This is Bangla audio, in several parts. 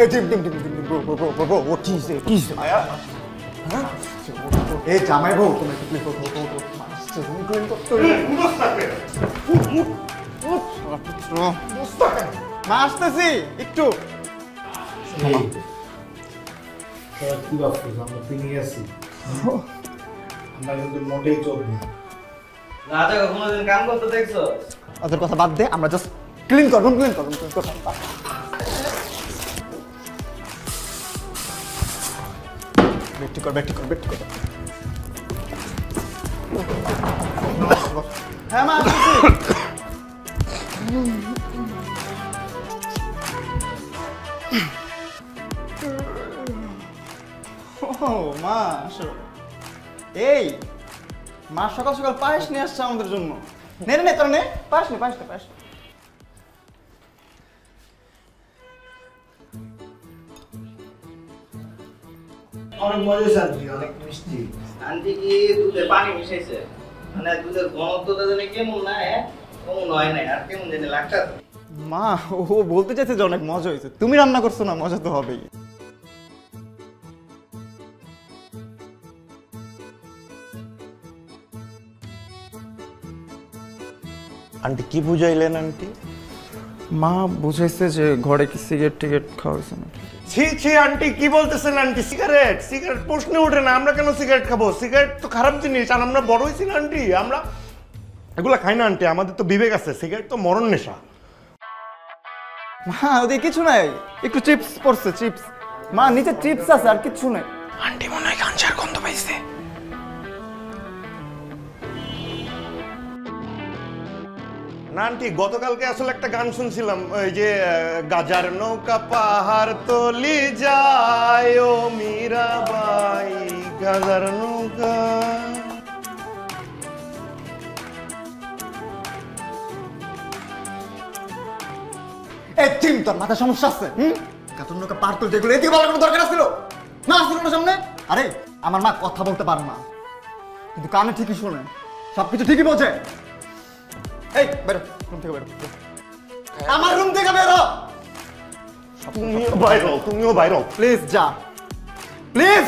এই team team team team bro ও কি আয়া হ্যাঁ এই জামাই বউ তুমি একটু প্লিজ মাস্টার রুম ক্লিন করতে মা আসতেছি একটু কি ভাবছিস আমরা পিনি আছি আমরা কিন্তু মোটেই চোখ না রাজা কোনোদিন কাম করতে দেখছো? ওদের কথা বাদ দে আমরা জাস্ট ক্লিন করব বেটি কর হ্যাঁ মা আসছি ও মা আসো এই মা সকাল সকাল পায়েস নিয়ে আসছে আমাদের জন্য নে তোর নে পায়েস নে অনেক মজা শান্তি অনেক মিষ্টি আন্টি কি দুধে পানি মিশাইছে? মানে দুধের ঘনত্বটা জানি কেমন না কেমন হয় না আর কেমন জানি লাগছে। মা ও বলতে চাইছে যে অনেক মজা হয়েছে তুমি রান্না করছো না মজা তো হবেই আন্টি কি বুঝাইলেন আন্টি? মা বুঝাইছে যে ঘরে কি সিগারেট টিকেট খাওয়াইছে না ছি আন্টি কি বলতেছেন আন্টি? সিগারেট প্রশ্নে ওঠে না। আমরা কেন সিগারেট খাবো? সিগারেট তো খারাপ জিনিস আর আমরা বড় হয়েছি না আন্টি। আমরা এগুলা খাই না আন্টি, আমাদের তো বিবেক আছে। সিগারেট তো মরণ নেশা। মা ওদের কিছু নাই, একটু চিপস পড়ছে চিপস। মা নিচে চিপস আছে আর কিছু নাই। আন্টি মনে হয় গাঞ্জার গন্ধ পাইছে। না আন্টি গতকালকে আসলে একটা গান শুনছিলাম, ওই যে গাজার নৌকা পাহাড় তলি যায় ও মীরাবাই গাজার নৌকা। এই চিম তোর মাথায় সমস্যা আছে। গাজার নৌকা পাহাড় তলি যেগুলো এদিকে বলার কোনো দরকার ছিল না? আসছিল না সামনে? আরে আমার মা কথা বলতে পারে না কিন্তু কানে ঠিকই শোনে, সবকিছু ঠিকই বোঝে। এই বেরো রুম থেকে বেরো, আমার রুম থেকে বেরো। তুমিও বাইরো প্লিজ যা প্লিজ।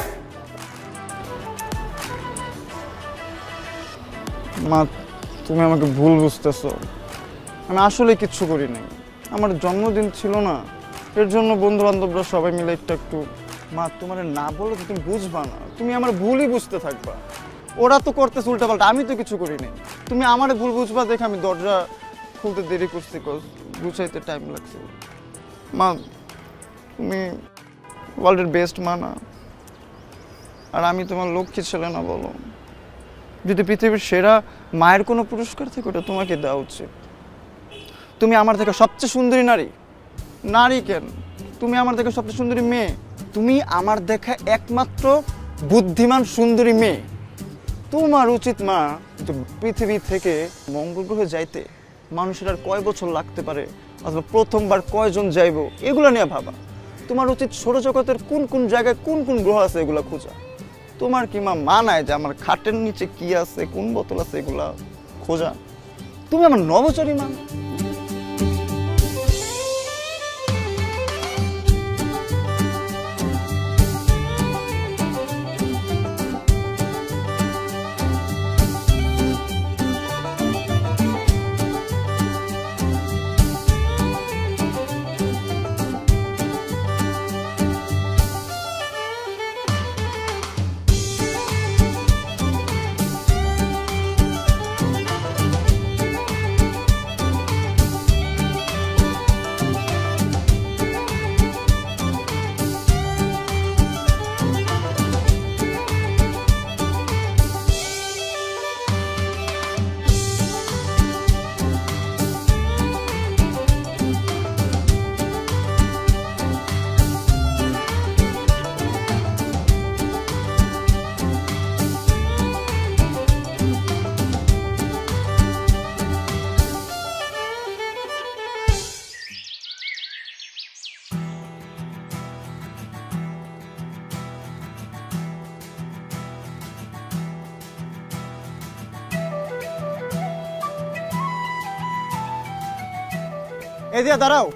মা তুমি আমাকে ভুল বুঝতেছো, আমি আসলে কিচ্ছু করি নাই। আমার জন্মদিন ছিল না, এর জন্য বন্ধু বান্ধবরা সবাই মিলে একটু। মা তোমার না বলে তো তুমি বুঝবা না, তুমি আমার ভুলই বুঝতে থাকবা। ওরা তো করতেছে উল্টাপাল্টা, আমি তো কিছু করি নাই। তুমি আমার ভুল বুঝবা দেখে আমি দরজা খুলতে দেরি করছি, গুছাইতে টাইম লাগছে। মা তুমি ওয়ার্ল্ডের বেস্ট মা না, আর আমি তোমার লক্ষ্মী ছেলে না বলো? যদি পৃথিবীর সেরা মায়ের কোনো পুরস্কার থাকে ওটা তোমাকে দেওয়া উচিত। তুমি আমার থেকে সবচেয়ে সুন্দরী নারী কেন, তুমি আমার থেকে সবচেয়ে সুন্দরী মেয়ে, তুমি আমার দেখা একমাত্র বুদ্ধিমান সুন্দরী মেয়ে। তোমার উচিত মা যে পৃথিবী থেকে মঙ্গল গ্রহে যাইতে মানুষের আর কয় বছর লাগতে পারে, অথবা প্রথমবার কয়জন যাইব, এগুলো নিয়ে ভাবা। তোমার উচিত সৌরজগতের কোন কোন জায়গায় কোন কোন গ্রহ আছে এগুলো খোঁজা। তোমার কি মা মানায় যে আমার খাটের নিচে কি আছে, কোন বোতল আছে, এগুলা খোঁজা? তুমি আমার নবচরী মা। এই দিয়া দাঁড়াও।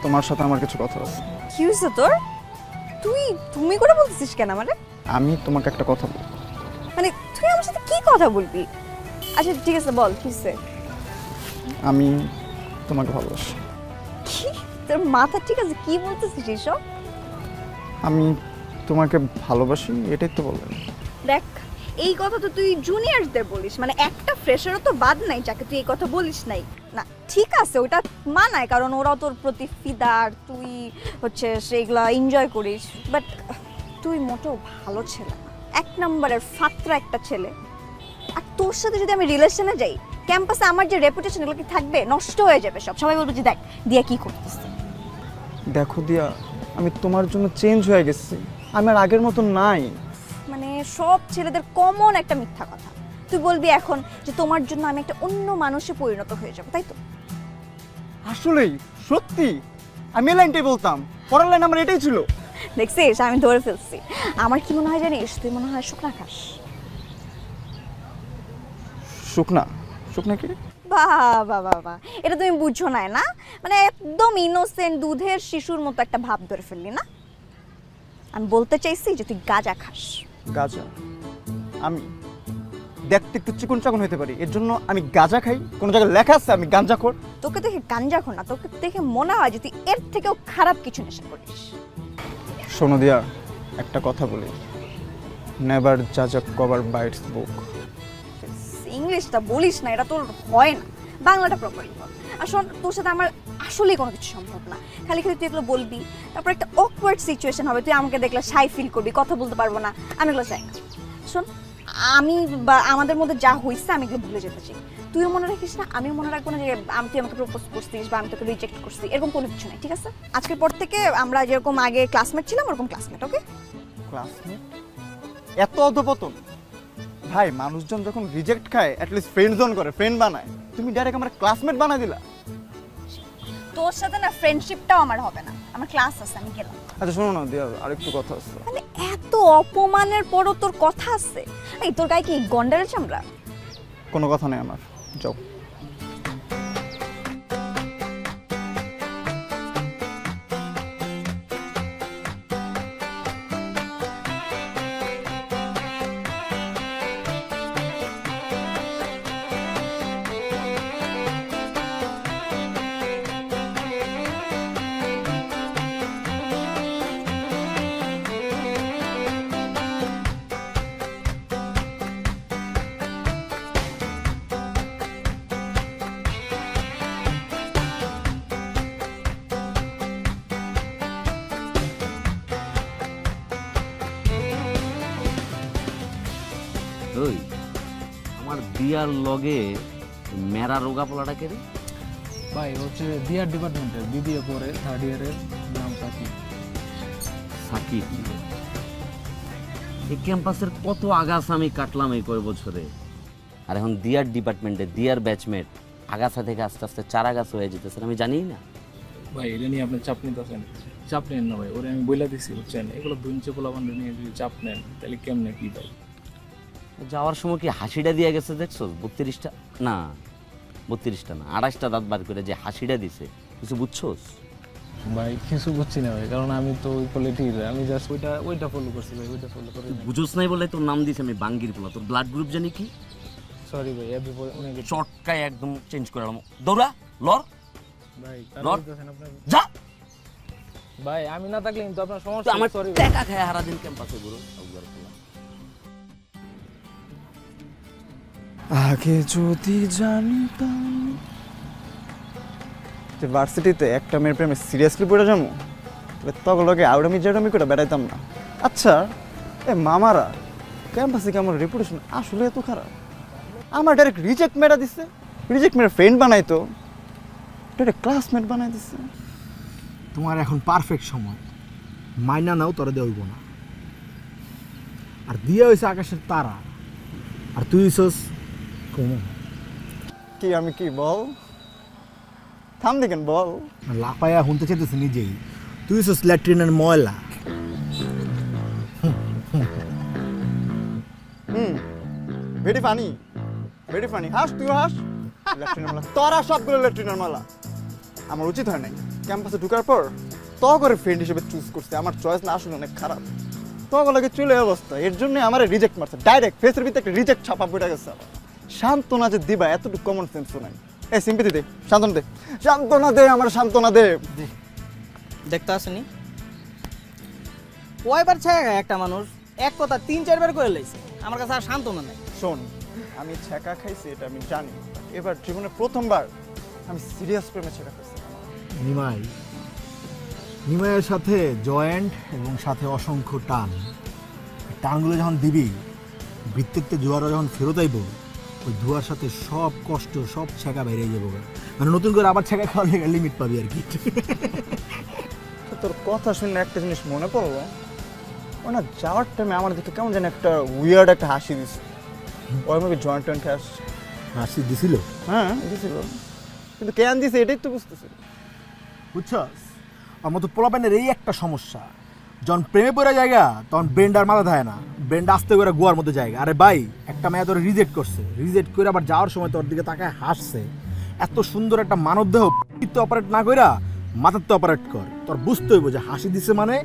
তোমার সাথে আমার কিছু কথা আছে। কি হয়েছে তোর? তুমি করে বলতেছিস কেন আমারে? আমি তোমাকে একটা কথা বলবো। মানে তুই আমার সাথে কি কথা বলবি? আচ্ছা ঠিক আছে বল কি হয়েছে। আমি তোমাকে ভালোবাসি। কি তোর মাথা ঠিক আছে? কি বলতেছিস এসব? আমি তোমাকে ভালোবাসি, এটাই তো বললাম। দেখ এই কথা তো তুই জুনিয়রদের বলিস, মানে একটা ফ্রেশারও তো বাদ নাই যাকে তুই এই কথা বলিস নাই। না ঠিক আছে ওটা মানায়, কারণ ওরাও তোর প্রতি ফিদার, তুই হচ্ছে সেইগুলা এনজয় করিস, বাট তুই মোটেও ভালো ছেলে না, এক নম্বরের ফাত্রা একটা ছেলে। আর তোর সাথে যদি আমি রিলেশনে যাই, ক্যাম্পাসে আমার যে রেপুটেশন এগুলো কি থাকবে? নষ্ট হয়ে যাবে সব। সবাই বলবে যে দেখ দিয়া কি করতেছে। দেখো দিয়া, আমি তোমার জন্য চেঞ্জ হয়ে গেছি, আমি আর আগের মতো নাই। মানে সব ছেলেদের কমন একটা মিথ্যা কথা। তুই বলবি এখন যে তোমার জন্য আমি একটা অন্য মানুষে পরিণত হয়ে যাব, তাই তো? আসলেই সত্যি আমি এই লাইনটাই বলতাম, পরের লাইন আমার এটাই ছিল। দেখছিস আমি ধরে ফেলছি। আমার কি মনে হয় জানিস, তুই মনে হয় শুকনা খাস। শুকনা? শুকনা কি? বাবা বাবা, এটা তুমি বুঝছো না? মানে একদম ইনোসেন্ট দুধের শিশুর মতো একটা ভাব ধরে ফেললি না। আমি বলতে চাইছি যে তুই গাঁজা খাস। গাঁজা? আমি দেখতে একটু চিকন চাকন হতে পারি, এর জন্য আমি গাঁজা খাই? কোনো জায়গায় লেখা আছে আমি গাঁজাখোর? তোকে দেখে গাঁজাখোর না, তোকে দেখে মনে হয় যে তুই এর থেকেও খারাপ কিছু নেশা করিস। শোনো দিয়া, একটা কথা বলি, নেভার জাজ আ কভার বাইটস বুক। ইংলিশটা বলিস না, এটা তোর হয় না, বাংলাটা প্রপারলি বল। আর শোন, তোর সাথে আমার আসলেই কোনো কিছু সম্ভব না। খালি খালি তুই এগুলো বলবি, তারপর একটা অকওয়ার্ড সিচুয়েশন হবে, তুই আমাকে দেখলে শাই ফিল করবি, কথা বলতে পারবো না। আমি এগুলো চাই না। শোন, আমি বা আমাদের মধ্যে যা হয়েছে আমি এগুলো ভুলে যেতে চাই। তুইও মনে রাখিস না, আমিও মনে রাখবো না যে তুই আমাকে প্রপোজ করছিস বা আমি তোকে রিজেক্ট করছি, এরকম কোনো কিছু নেই, ঠিক আছে? আজকের পর থেকে আমরা যেরকম আগে ক্লাসমেট ছিলাম ওরকম ক্লাসমেট, ওকে? ক্লাসমেট? এত অধপতন! ভাই, মানুষজন যখন রিজেক্ট খায় অ্যাটলিস্ট ফ্রেন্ড জোন করে, ফ্রেন্ড বানায়, তুমি ডাইরেক্ট আমার ক্লাসমেট বানাই দিলা। তোর সাথে না ফ্রেন্ডশিপটাও আমার হবে না, আমার ক্লাস আছে, আমি গেলাম। আচ্ছা শোনো না দিয়া, আরেকটু কথা আছে। মানে এত অপমানের পরও তোর কথা আছে? এই তোর গায়ে কি গন্ডারের চামড়া? কোনো কথা নেই আমার, যাও। ওই আমার দিয়ার লগে মেরা রোগা পোলাটা কে রে? ভাই হচ্ছে বিআর ডিপার্টমেন্টের বিবিএ পড়ে, থার্ড ইয়ারের, নাম সাকিব। সাকিব? এই ক্যাম্পাসের কত আগাছা আমি কাটলাম এই কয় বছরে, আর এখন দিয়ার ডিপার্টমেন্টে দিয়ার ব্যাচমেট আগাছা থেকে আস্তে আস্তে চারা গাছ হয়ে যেতেছে, আমি জানি না। ভাই এটা নিয়ে আপনি চাপ নিতেছেন? চাপ নেন না ভাই, ওরে আমি বইলা দিছি বুঝছেন, এগুলো দুইঞ্চে পোলাপান নিয়ে যদি চাপ নেন তাহলে কেমনে কি ভাই? যাওয়ার সময় কি হাসিটা দিয়ে গেছে দেখছো? 32টা না 32টা না 28টা দাঁত বার করে যে হাসিটা দিছে, কিছু বুঝছোস? ভাই কিছু বুঝছি না ভাই, কারণ আমি তো ওই কোয়ালিটির, আমি জাস্ট ওইটা ফলো করছি ভাই, ওইটা ফলো করে। বুঝোস নাই বলে তোর নাম দিছে আমি বাঙ্গির পোলা। তোর ব্লাড গ্রুপ জানি কি? সরি ভাই, এবি নেগেটিভ। চটকায় একদম চেঞ্জ করে দিলাম। দৌড়া লর ভাই লর কারণ আপনার যা। ভাই আমি না থাকলে কিন্তু আপনার তুই সমস্যা। আমার সরি টাকা খায় হারা দিন ক্যাম্পাসে ঘুরো। আগে যদি জানতাম যে ভার্সিটিতে একটা মেয়ের প্রেমে সিরিয়াসলি পড়ে যাবো, তাহলে তগলগে আউডামি জাউডামি করে বেড়াইতাম না। আচ্ছা এ মামারা, ক্যাম্পাসে কি আমার রেপুটেশন আসলে এত খারাপ? আমার ডাইরেক্ট রিজেক্ট মেরা দিচ্ছে, রিজেক্ট মেরা ফ্রেন্ড বানাইতো, ডাইরেক্ট ক্লাসমেট বানাই দিচ্ছে। তোমার এখন পারফেক্ট সময়, মাইনা নাও, তোরা দেওয়াইব না। আর দিয়ে হয়েছে আকাশের তারা, আর তুই হইছস কমন। কি আমি কি বল? থাম দেখেন বল। লাফাইয়া শুনতে চাইতেছে নিজেই, তুই হইছস ল্যাট্রিনের ময়লা। Very funny. Very funny. হাস তুই হাস। ল্যাট্রিনের মালা তোরা সবগুলো ল্যাট্রিনের মালা। আমার উচিত হয় নাই ক্যাম্পাসে ঢোকার পর তো করে ফ্রেন্ড হিসেবে চুজ করছে। আমার চয়েস না আসলে অনেক খারাপ। তোগুলোকে চলে অবস্থা, এর জন্য আমার রিজেক্ট মারছে ডাইরেক্ট ফেসের ভিতরে একটা রিজেক্ট ছাপা পড়ে গেছে। আমার সান্ত্বনা যে দিবা এতটুকু কমন সেন্সও নাই। এই সিম্পিতি দে, সান্ত্বনা দে, সান্ত্বনা দে, আমার সান্ত্বনা দে। দেখতে আসেনি কয়বার ছায়া একটা মানুষ এক কথা 3-4 বার করে লাইছে, আমার কাছে আর সান্ত্বনা নাই। শোন, আমি ছেঁকা খাইছি এটা আমি জানি, এবার জীবনে প্রথমবার আমি সিরিয়াস প্রেমে ছেঁকা খাইছি। নিমাইয়ের সাথে জয়েন্ট এবং সাথে অসংখ্য টান, টানগুলো যখন দিবি বৃত্তিতে জোয়ারা যখন ফেরত আইব, ওই ধোয়ার সাথে সব কষ্ট সব ছেঁকা বেরিয়ে যাবো, মানে নতুন করে আবার ছেঁকা খাওয়ার লিমিট পাবি আর কি। তোর কথা শুনে একটা জিনিস মনে পড়লো, ও না যাওয়ার টাইমে আমার দিকে কেমন যেন একটা উইয়ার্ড একটা হাসি দিছে। ওই মুভি জয়েন্ট টয়েন্ট হাসি দিছিল? হ্যাঁ দিছিল, কিন্তু কেন দিছে এটাই তো বুঝতেছি। বুঝছস, আমার মতো পোলাপানের এই একটা সমস্যা, যখন প্রেমে পড়ে জায়গা তখন ব্রেন্ড আর মাথা থাকে না, ব্রেন্ড আসতে করে গোয়ার মধ্যে জায়গা। আরে ভাই, একটা মেয়ে তোর রিজেক্ট করছে, রিজেক্ট করে আবার যাওয়ার সময় তোর দিকে তাকায় হাসছে। এত সুন্দর একটা মানব দেহ অপারেট না কইরা মাথাতে অপারেট কর, তোর বুঝতে হইব যে হাসি দিছে মানে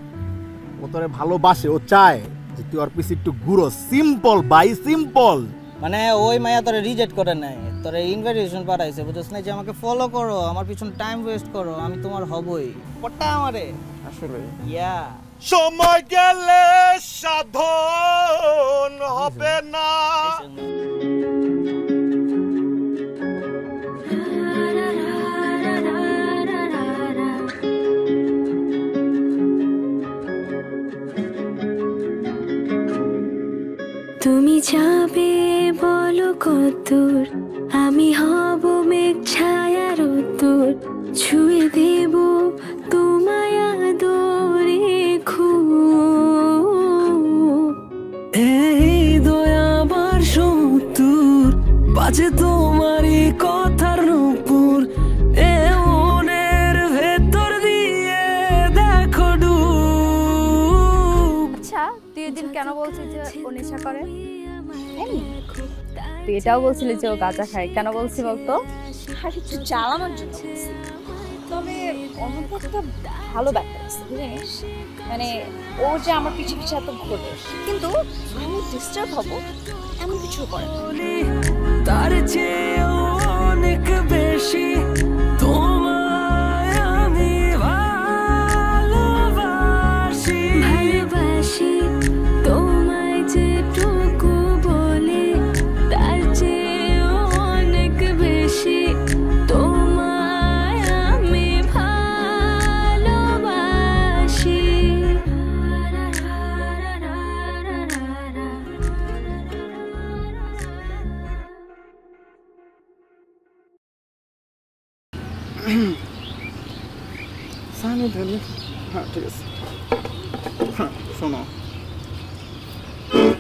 ও তোরে ভালোবাসে, ও চায় যে তুই ওর পিছে একটু ঘুরো। সিম্পল ভাই, সিম্পল। মানে ওই মায়া তোরে রিজেক্ট করে নাই, তোরে ইনভাইটেশন পাঠাইছে, বুঝছ না, যে আমাকে ফলো করো, আমার পিছনে টাইম ওয়েস্ট করো, আমি তোমার হবই। পট্টা আমারে আসলে ইয়া সময় গেলে সাধন হবে না। তুমি যাবে বলো কতদূর, আমি হব মেঘ ছায়ার উত্তর, ছুঁয়ে দেব তোমায় আদরে খুব। এই দয়াবার সমুদ্র বাজে তোমারই কথার নূপুর, এ মনের ভেতর দিয়ে দেখো ডুব। আচ্ছা, তুই এদিন কেন বলছিস যে ও নেশা করে? তুই এটাও বলছিলি যে ও গাঁজা খায়, কেন বলছি বলতো? আরে তুই জ্বালানোর জন্য বলছি। তবে ওর মধ্যে একটা ভালো ব্যাপার আছে বুঝিস, মানে ও যে আমার পিছু পিছু এত ঘোরে, কিন্তু আমি ডিস্টার্ব হব এমন কিছু করে না। তার চেয়ে অনেক বেশি তোমায় আমি ভালোবাসি, ভালোবাসি তোমায় যেটুকু বলে, তার চেয়ে অনেক বেশি তোমায় আমি ভালোবাসি। হ্যাঁ ঠিক আছে। হ্যাঁ শোনো,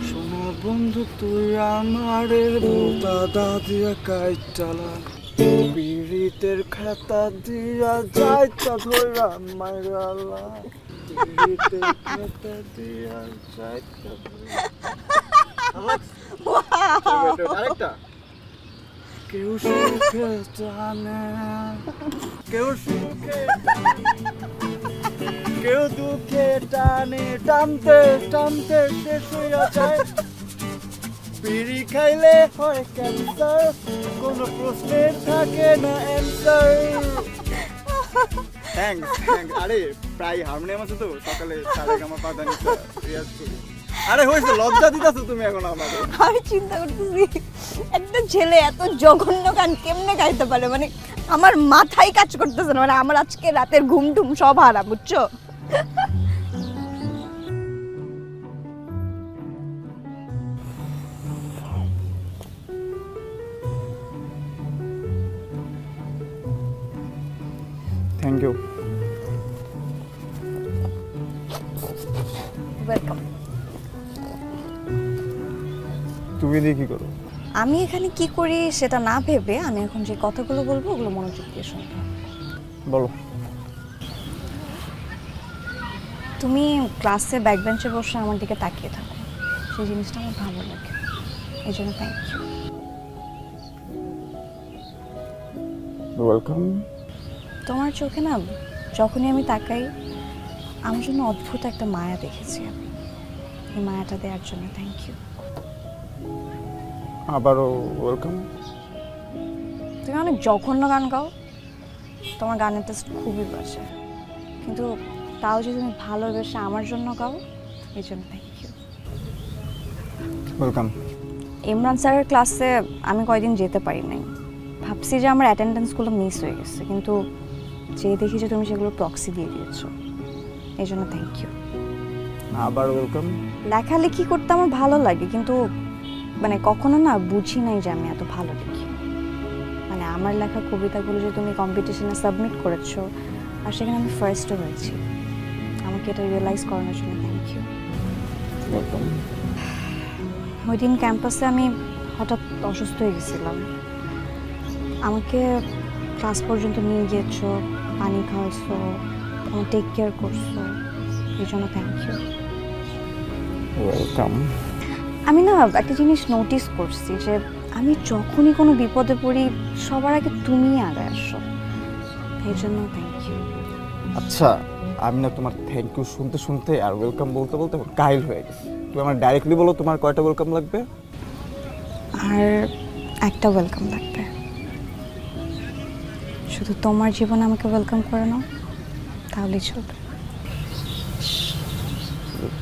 শোনো বন্ধু, তুই আমারে দাদা দিয়া কাইটালা, পিরিতের খাতা দিয়া যাইতা ধরা মাইরালা, পিরিতের খাতা দিয়া যাইতা আরেকটা। কেউ সুখে টানে, কেউ সুখে কেউ দুঃখে টানে, টানতে টানতে শেষ হইয়া যায়। বিড়ি খাইলে হয় ক্যান্সার, কোনো প্রশ্নের থাকে না অ্যান্সার। Thanks thanks. আরে প্রায় হারমোনিয়াম আছে তো, সকালে সারেগামা পাদানিসা রিয়াজ করি। আরে হয়েছে, লজ্জা দিতেছো তুমি এখন আমাকে। আমি চিন্তা করতেছি একটা ছেলে এত জঘন্য গান কেমনে গাইতে পারে, মানে আমার মাথায় কাজ করতেছে না, মানে আমার আজকে রাতের ঘুম টুম সব হারা, বুঝছো? Thank you. ওয়েলকাম। তুমি দিয়ে কি করো? আমি এখানে কি করি সেটা না ভেবে আমি এখন যে কথাগুলো বলবো ওগুলো মনোযোগ দিয়ে শুনতে হবে। বলো। তুমি ক্লাসে ব্যাক বেঞ্চে বসে আমার দিকে তাকিয়ে থাকো, সেই জিনিসটা আমার ভালো লাগে, এই জন্য থ্যাংক ইউ। ওয়েলকাম। তোমার চোখে না যখনই আমি তাকাই আমার জন্য অদ্ভুত একটা মায়া দেখেছি আমি। এই মায়াটা দেওয়ার জন্য থ্যাংক ইউ। আবারও ওয়েলকাম। তুমি অনেক জঘন্য গান গাও, তোমার গানের টেস্ট খুবই বাজে, কিন্তু তাও যদি তুমি ভালোবেসে আমার জন্য গাও এই জন্য থ্যাংক ইউ। ওয়েলকাম। ইমরান স্যারের ক্লাসে আমি কয়েকদিন যেতে পারি নাই, ভাবছি যে আমার অ্যাটেন্ডেন্সগুলো মিস হয়ে গেছে, কিন্তু যে দেখি যে তুমি সেগুলো প্রক্সি দিয়ে দিয়েছো এই জন্য থ্যাংক ইউ। আবার ওয়েলকাম। লেখালেখি করতে আমার ভালো লাগে, কিন্তু মানে কখনো না বুঝি নাই যে আমি এত ভালো লিখি। মানে আমার লেখা কবিতাগুলো যে তুমি কম্পিটিশনে সাবমিট করেছো আর সেখানে আমি ফার্স্টও হয়েছি, আমাকে এটা রিয়েলাইজ করানোর জন্য থ্যাংক ইউ। ওয়েলকাম। ওই দিন ক্যাম্পাসে আমি হঠাৎ অসুস্থ হয়ে গেছিলাম, আমাকে ক্লাস পর্যন্ত নিয়ে গিয়েছো, পানি খাওয়াইছো, আমার টেক কেয়ার করছো, এই জন্য থ্যাংক ইউ। ওয়েলকাম। আমি না একটা জিনিস নোটিস করছি যে আমি যখনই কোনো বিপদে পড়ি সবার আগে তুমি আগে আসো, এই জন্য থ্যাংক ইউ। আচ্ছা, আমি না তোমার থ্যাংক ইউ শুনতে শুনতে আর ওয়েলকাম বলতে বলতে কাইল হয়ে গেছি। তুমি আমার ডাইরেক্টলি বলো তোমার কয়টা ওয়েলকাম লাগবে? আর একটা ওয়েলকাম লাগবে, শুধু তোমার জীবনে আমাকে ওয়েলকাম করে নাও তাহলেই চলবে।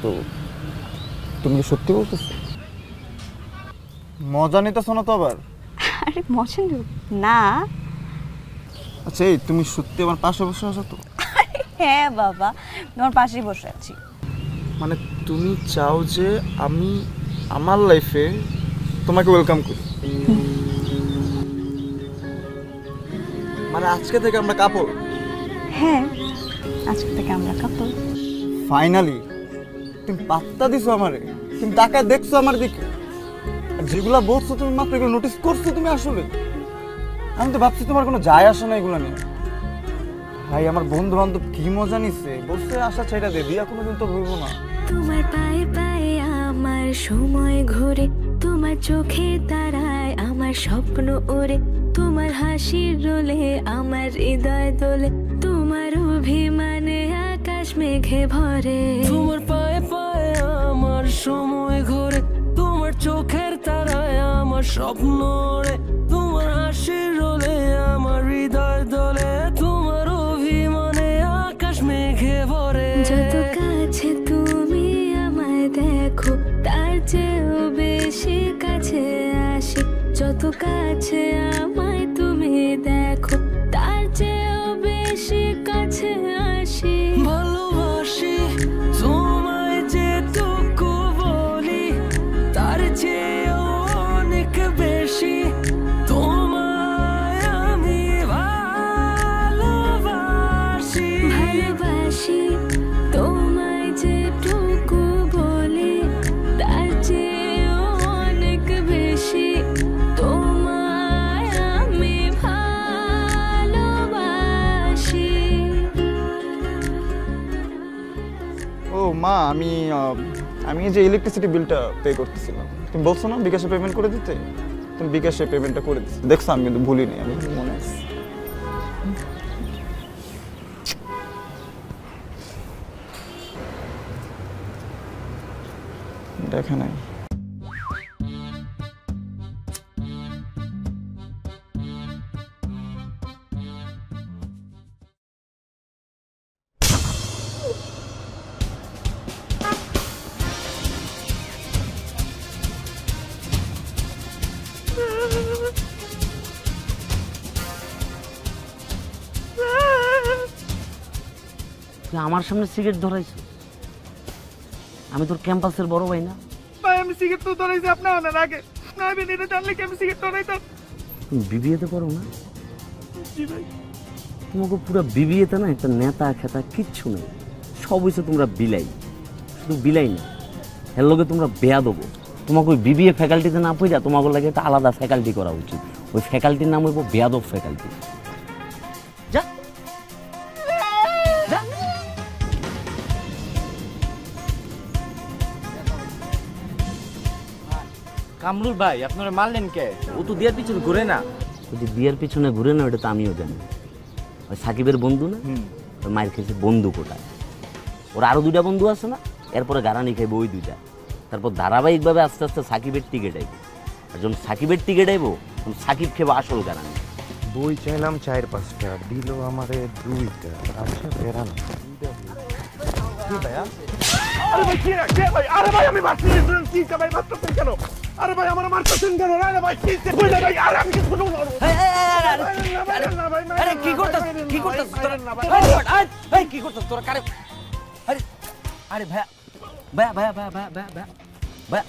তো তুমি কি সত্যি বলতেছো? মজা নিতেছো না তো আবার? আরে মজা নেব না। আচ্ছা, এই তুমি সত্যি আমার পাশে বসে আছো তো? হ্যাঁ বাবা, তোমার পাশেই বসে আছি। মানে তুমি চাও যে আমি আমার লাইফে তোমাকে ওয়েলকাম করি? মানে আজকে থেকে আমরা কাপল? হ্যাঁ, আজকে থেকে আমরা কাপল। ফাইনালি তুমি পাত্তা দিছো আমারে, তুমি তাকায় দেখছো আমার দিকে, আর যেগুলা বলছো তুমি মাত্র এগুলো নোটিস করছো তুমি আসলে? আমি তো ভাবছি তোমার কোনো যায় আসে না এগুলো নিয়ে। ভাই, আমার বন্ধু বান্ধব কি মজা নিচ্ছে, বলছে আশা ছেড়ে দে, বিয়া কোনোদিন তো ভুলবো না। তোমার পায়ে পায়ে আমার সময় ঘুরে, তোমার চোখে তারায় আমার স্বপ্ন ওরে, তোমার হাসির রোলে আমার হৃদয় দোলে, তোমার অভিমানে আকাশ মেঘে ভরে। তোমার পায়ে পায়ে আমার সময় ঘুরে, তোমার চোখের তারায় আমার স্বপ্ন ওরে, তোমার হাসির রোলে আমার হৃদয় দোলে, তোমার অভিমানে আকাশ মেঘে ভরে। যত কাছে তুমি আমায় দেখো তার চেয়েও বেশি কাছে আসি, যত কাছে আমায় তুমি দেখো তার চেয়েও বেশি কাছে আসি। ভালোবাসি তোমায় যেটুকু বলি তার চেয়েও অনেক বেশি, তোমায় আমি ভালোবাসি। ভালোবাসি তোমায় যেটুকু বলি তার চেয়েও অনেক বেশি, তোমায় আমি ভালোবাসি। ও মা, আমি এই যে ইলেকট্রিসিটি বিলটা পে করতেছিলাম, তুমি বলছো না বিকাশে পেমেন্ট করে দিতে, তুমি বিকাশে পেমেন্টটা করে দিচ্ছি। দেখছো আমি কিন্তু ভুলিনি, আমি মনে আছে। দেখা নাই। তুই আমার সামনে সিগারেট ধরাইছো? আমি তোর ক্যাম্পাসের বড় ভাই না? ভাই আমি সিগারেট তো ধরাইছি আপনি অনেক আগে, না আমি এটা জানলে কি আমি সিগারেট ধরাইতাম? তুমি বিবিএতে পড়ো না? তোমাকে পুরো বিবিএতে না একটা নেতা খেতা কিচ্ছু নেই, সব হয়েছে তোমরা বিলাই। শুধু বিলাই না, এর লগে তোমরা বেয়া দেবো। তোমাকে ওই বিবিএ ফ্যাকাল্টিতে না পড়ে তোমাকে লাগে একটা আলাদা ফ্যাকাল্টি করা উচিত। ওই ফ্যাকাল্টির নাম হইব বেয়াদব ফ্যাকাল্টি। যা যা। কামরুল ভাই আপনারা মারলেন কে? ও তো দেয়ার পিছনে ঘুরে না। ওই যে বিয়ের পিছনে ঘুরে না, ওটা তো আমিও জানি। ওই সাকিবের বন্ধু না, ওই মায়ের খেয়েছে বন্ধু কোটায়। ওর আরও 2টা বন্ধু আছে না, এরপরে গারানি খাইবো ওই 2টা। তারপর ধারাবাহিকভাবে আস্তে আস্তে সাকিবের টিকিট আইব। আর যখন সাকিবের টিকিট আইব তখন সাকিব খেবো আসল গারানি। বই চাইলাম 4-5টা, দিল আমারে 2টা। আচ্ছা বেরান কি ভাইয়া? আরে ভাই কি রে? কে ভাই? আরে ভাই আমি মারছি কি কা ভাই মারতেছেন কেন? আরে ভাই আমার মারতেছেন কেন? আরে ভাই কি সে কইলা ভাই? আরে আমি কিছু বলবো না। আরে কি করতেছ তোরা? এই কি করতেছ তোরা? কারে? আরে আরে ভাইয়া ভাইয়া ভাইয়া ভাইয়া ভাইয়া ভাইয়া ভাইয়া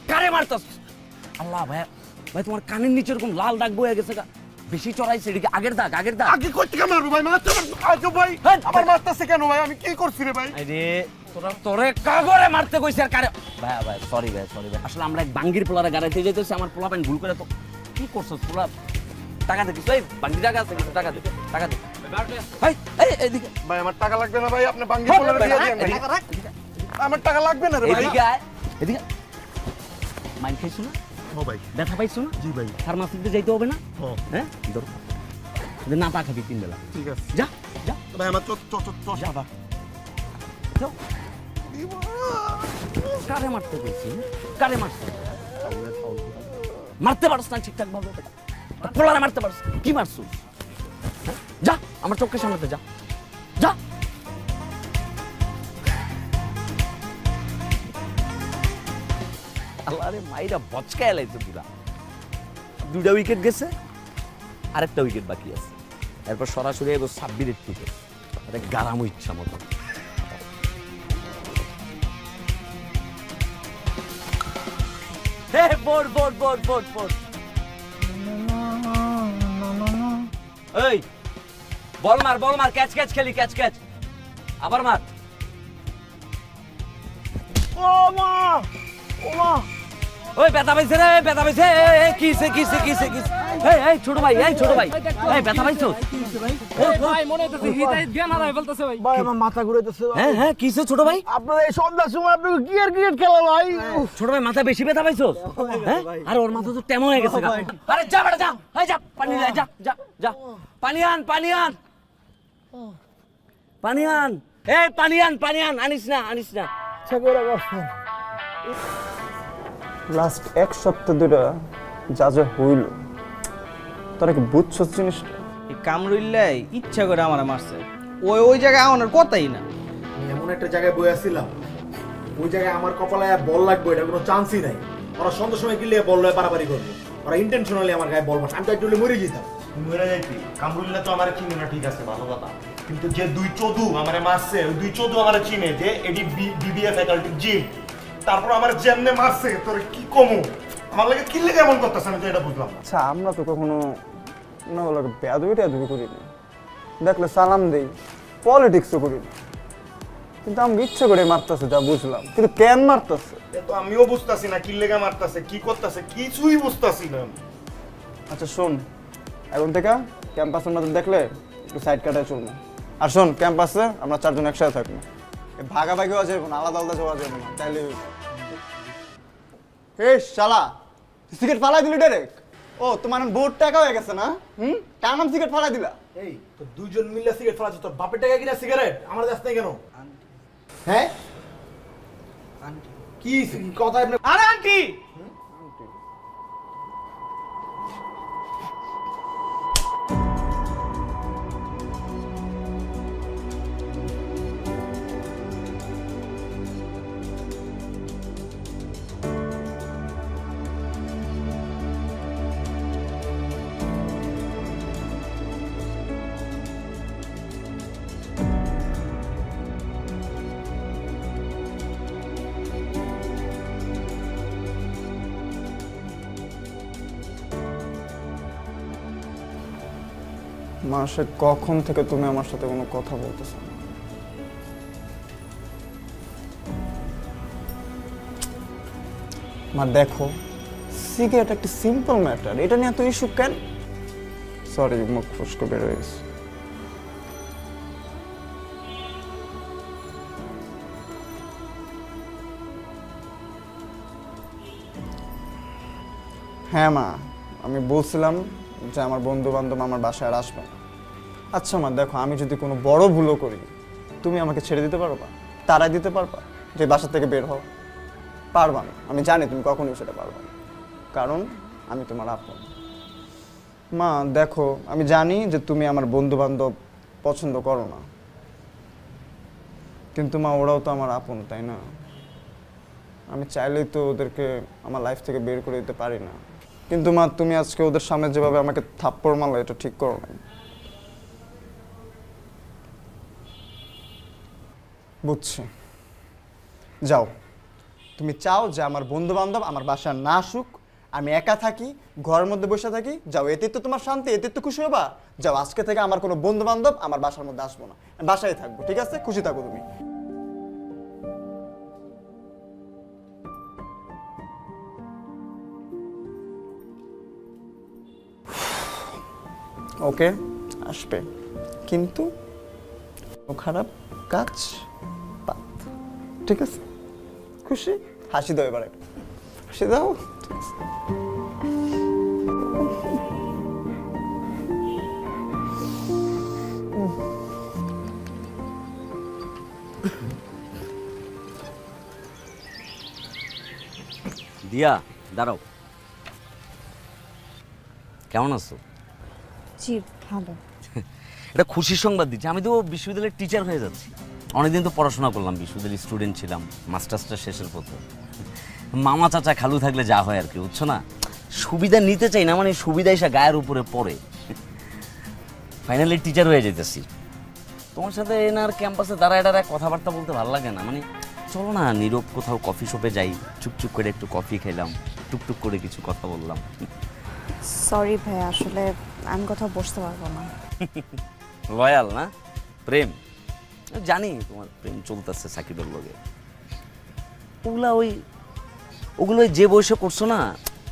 কারে মারতেছ? আল্লাহ ভাইয়া ভাই তোমার কানের নিচে এরকম লাল দাগ বয়ে গেছে, বেশি চড়াইছে। এদিকে আগের দাগ, আগের দাগ। আগে কই থেকে মারবো ভাই? মারতে আজো ভাই আমার মারতেছে কেন ভাই? আমি কি করছি রে ভাই? আরে তোরা তোরে কাগরে মারতে কইছে আর কারে? ভাইয়া ভাই সরি ভাই, সরি ভাই। আসলে আমরা এক বাঙ্গির পোলারে গাড়াইতে যাইতেছি, আমার পোলা প্যান্ট ভুল করে। তো কি করছস পোলা? টাকা দে কিছু। এই বাঙ্গি টাকা আছে কিছু? টাকা দে, টাকা দে। ভাই এই এদিকে ভাই আমার টাকা লাগবে না ভাই, আপনি বাঙ্গি পোলারে দিয়ে দেন ভাই। আমার টাকা লাগবে না রে ভাই। এদিকে আয়, এদিকে। মাইন খাইছো না? ও ভাই ব্যথা পাইছো না? জি ভাই। ফার্মাসিতে যাইতে হবে না? হ্যাঁ ধর না, তা খাবি 3 বেলা। ঠিক আছে যা যা ভাই আমার তো দাদা যাও। কারে মারতে গেছি? কারে মারতে? মারতে পারছ না ঠিকঠাক ভাবে? পোলারে মারতে পারছ? কি মারছো? যা আমার চোখের সামনেতে যা, যা। আল্লাহরে মাইরা বচকায় লাইছে পুরা। 2টা উইকেট গেছে, আরেকটা উইকেট বাকি আছে। এরপর সরাসরি এবার সাব্বিরের টিকে গারামো ইচ্ছা মতো। এই বল মার, বল মার, ক্যাচ ক্যাচ খেলি, ক্যাচ ক্যাচ। আবার মার। ও মা, ও মা। ওই ব্যথা পাইছে রে, ব্যথা পাইছে। কিসে কিসে কিসে কিসে? এই ছোট ভাই, এই ছোট ভাই, এই ব্যথা পাইছো? ভাই মনে হইতেছে হিতাই জ্ঞান হারাই ফেলতেছে ভাই। ভাই আমার মাথা ঘুরাইতেছে। হ্যাঁ হ্যাঁ কিসে ছোট ভাই? আপনার এই সন্ধ্যার সময় আপনি ক্রিকেট খেলা ভাই। ছোট ভাই মাথা বেশি ব্যথা পাইছো? হ্যাঁ আরে ওর মাথা তো তেমন হয়ে গেছে। আরে যা বেটা যা, এই যা পানি লে, যা যা যা। পানি আন, পানি আন, পানি আন। এই পানি আন, পানি আন। আনিস না, আনিস না। লাস্ট 1 সপ্তাহ ধরে যা যা হইল, তোরা কি বুঝছস জিনিসটা? এই কামরুল্লাই ইচ্ছা করে আমার মারছে। ওই জায়গায় আমার কথাই না। আমি এমন একটা জায়গায় বই আসছিলাম, ওই জায়গায় আমার কপালে বল লাগবে এটা কোনো চান্সই নাই। ওরা সন্ধ্যার সময় গেলে বল লয়ে পারাপারি করবে। ওরা ইন্টেনশনালি আমার গায়ে বল মারছে। আমি তো একটু মরে যেতাম। মরে যাইতি। কামরুল্লাহ তো আমারে চিনে না, ঠিক আছে ভালো কথা। কিন্তু যে 2 চোদু আমারে মারছে, ওই 2 চোদু আমারে চিনে যে এডি বিবিএ ফ্যাকাল্টি জিম। তারপর আমার যেমনে মারছে তোর কি কমু? আমার লাগে কি লাগে এমন করতেছ? আমি তো এটা বুঝলাম না। আচ্ছা আমরা তো কখনো না বলে বেয়াদবি টেয়াদবি করিনি, দেখলে সালাম দেই, পলিটিক্সও করিনি। কিন্তু আমাকে ইচ্ছে করে মারতেছে, যা বুঝলাম। কিন্তু কেন মারতেছে এ তো আমিও বুঝতাছি না কি লেগে মারতাছে, কি করতেছে, কিছুই বুঝতাছি না। আচ্ছা শোন, এখন থেকে ক্যাম্পাসের মধ্যে দেখলে একটু সাইড কাটায় চলবো। আর শোন, ক্যাম্পাসে আমরা 4 জন একসাথে থাকবো। ভাগাভাগি হওয়া যাবে না, আলাদা আলাদা যাওয়া যাবে না, তাইলে হে শালা সিগারেট ফালাই দিলি ডাইরেক্ট। ও তোমার বোর্ড টাকা হয়ে গেছে না? কার নাম সিগারেট ফালাই দিলা? এই তো 2 জন মিলে সিগারেট ফালাচ্ছ, তোর বাপের টাকা কিনা সিগারেট আমার কাছ থেকে কেন? হ্যাঁ কি কথা? আরে আন্টি মাসে কখন থেকে তুমি আমার সাথে কোনো কথা বলতেছো না? মা দেখো, সিগারেট একটা সিম্পল ম্যাটার, এটা নিয়ে এত ইস্যু কেন? সরি, মুখ ফুসকে বের হয়ে গেছে। হ্যাঁ মা, আমি বলছিলাম যে আমার বন্ধু বান্ধব আমার বাসায় আর আসবে না। আচ্ছা মা দেখো, আমি যদি কোনো বড় ভুলও করি, তুমি আমাকে ছেড়ে দিতে পারবা? তারাই দিতে পারবা যে বাসা থেকে বের হও? পারবা না। আমি জানি তুমি কখনোই সেটা পারবা না, কারণ আমি তোমার আপন। মা দেখো, আমি জানি যে তুমি আমার বন্ধু বান্ধব পছন্দ করো না, কিন্তু মা ওরাও তো আমার আপন, তাই না? আমি চাইলেই তো ওদেরকে আমার লাইফ থেকে বের করে দিতে পারি না। কিন্তু মা তুমি আজকে ওদের সামনে যেভাবে আমাকে থাপ্পড় মারলে, এটা ঠিক করো না। বুঝছি, যাও। তুমি চাও যে আমার বন্ধু বান্ধব আমার বাসায় না আসুক, আমি একা থাকি, ঘরের মধ্যে বসে থাকি। যাও, এতে তো তোমার শান্তি, এতে তো খুশি হবা। যাও, আজকে থেকে আমার কোনো বন্ধু বান্ধব আমার বাসার মধ্যে আসবো না, আমি বাসায় থাকবো। ঠিক আছে? খুশি থাকো তুমি। ওকে, আসবে, কিন্তু খারাপ কাজ বাদ। ঠিক আছে? খুশি? হাসি দাও এবারে, হাসি দাও। দিয়া দাঁড়াও, কেমন আছো? জি ভালো। এটা খুশির সংবাদ দিচ্ছি, আমি তো বিশ্ববিদ্যালয়ের টিচার হয়ে যাচ্ছি। অনেকদিন তো পড়াশোনা করলাম, বিশ্ববিদ্যালয়ের স্টুডেন্ট ছিলাম, মাস্টার্সটা শেষের পথে। মামা চাচা খালু থাকলে যা হয় আর কি, বুঝছো না? সুবিধা নিতে চাই না, মানে সুবিধা এসে গায়ের উপরে পড়ে। ফাইনালি টিচার হয়ে যেতেছি। তোমার সাথে এনার ক্যাম্পাসে দাঁড়ায় কথাবার্তা বলতে ভালো লাগে না। মানে চলো না নীরব কোথাও কফি শপে যাই, চুপচুপ করে একটু কফি খেলাম, টুকটুক করে কিছু কথা বললাম। সরি ভাই, আসলে আমি কোথাও বসতে পারবো না। লয়াল না? প্রেম? জানি তোমার প্রেম চলতেছে সাকিবের লগে। ওগুলো যে বয়সে করছো না,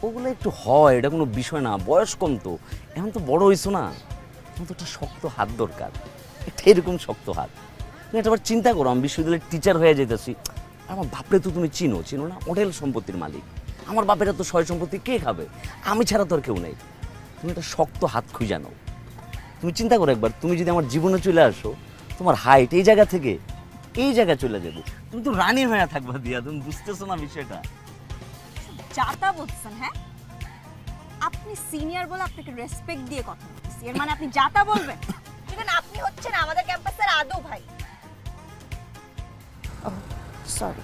ওগুলো একটু হয়, এটা কোনো বিষয় না। বয়স কম তো, এখন তো বড় হইছো না, এখন তো একটা শক্ত হাত দরকার, একটা এরকম শক্ত হাত। তুমি একটা চিন্তা করো, আমি বিশ্ববিদ্যালয়ের টিচার হয়ে যেতেছি, আমার বাপরে তো তুমি চিনো না? হোটেল সম্পত্তির মালিক। আমার বাপেরা তো সয় সম্পত্তি কে খাবে? আমি ছাড়া তো আর কেউ নেই। তুমি একটা শক্ত হাত খুঁজে নাও। তুমি চিন্তা করো একবার, তুমি যদি আমার জীবনে চলে আসো, তোমার হাইট এই জায়গা থেকে এই জায়গায় চলে যাবে, তুমি তো রানী হয়ে থাকবা। দিয়া তুমি বুঝতেছো না বিষয়টা? যাতা বলছেন? হ্যাঁ, আপনি সিনিয়র বলে আপনাকে রেসপেক্ট দিয়ে কথা বলতেছি, এর মানে আপনি যাতা বলবেন? ইভেন আপনি হচ্ছেন আমাদের ক্যাম্পাসের আদৌ ভাই। সরি,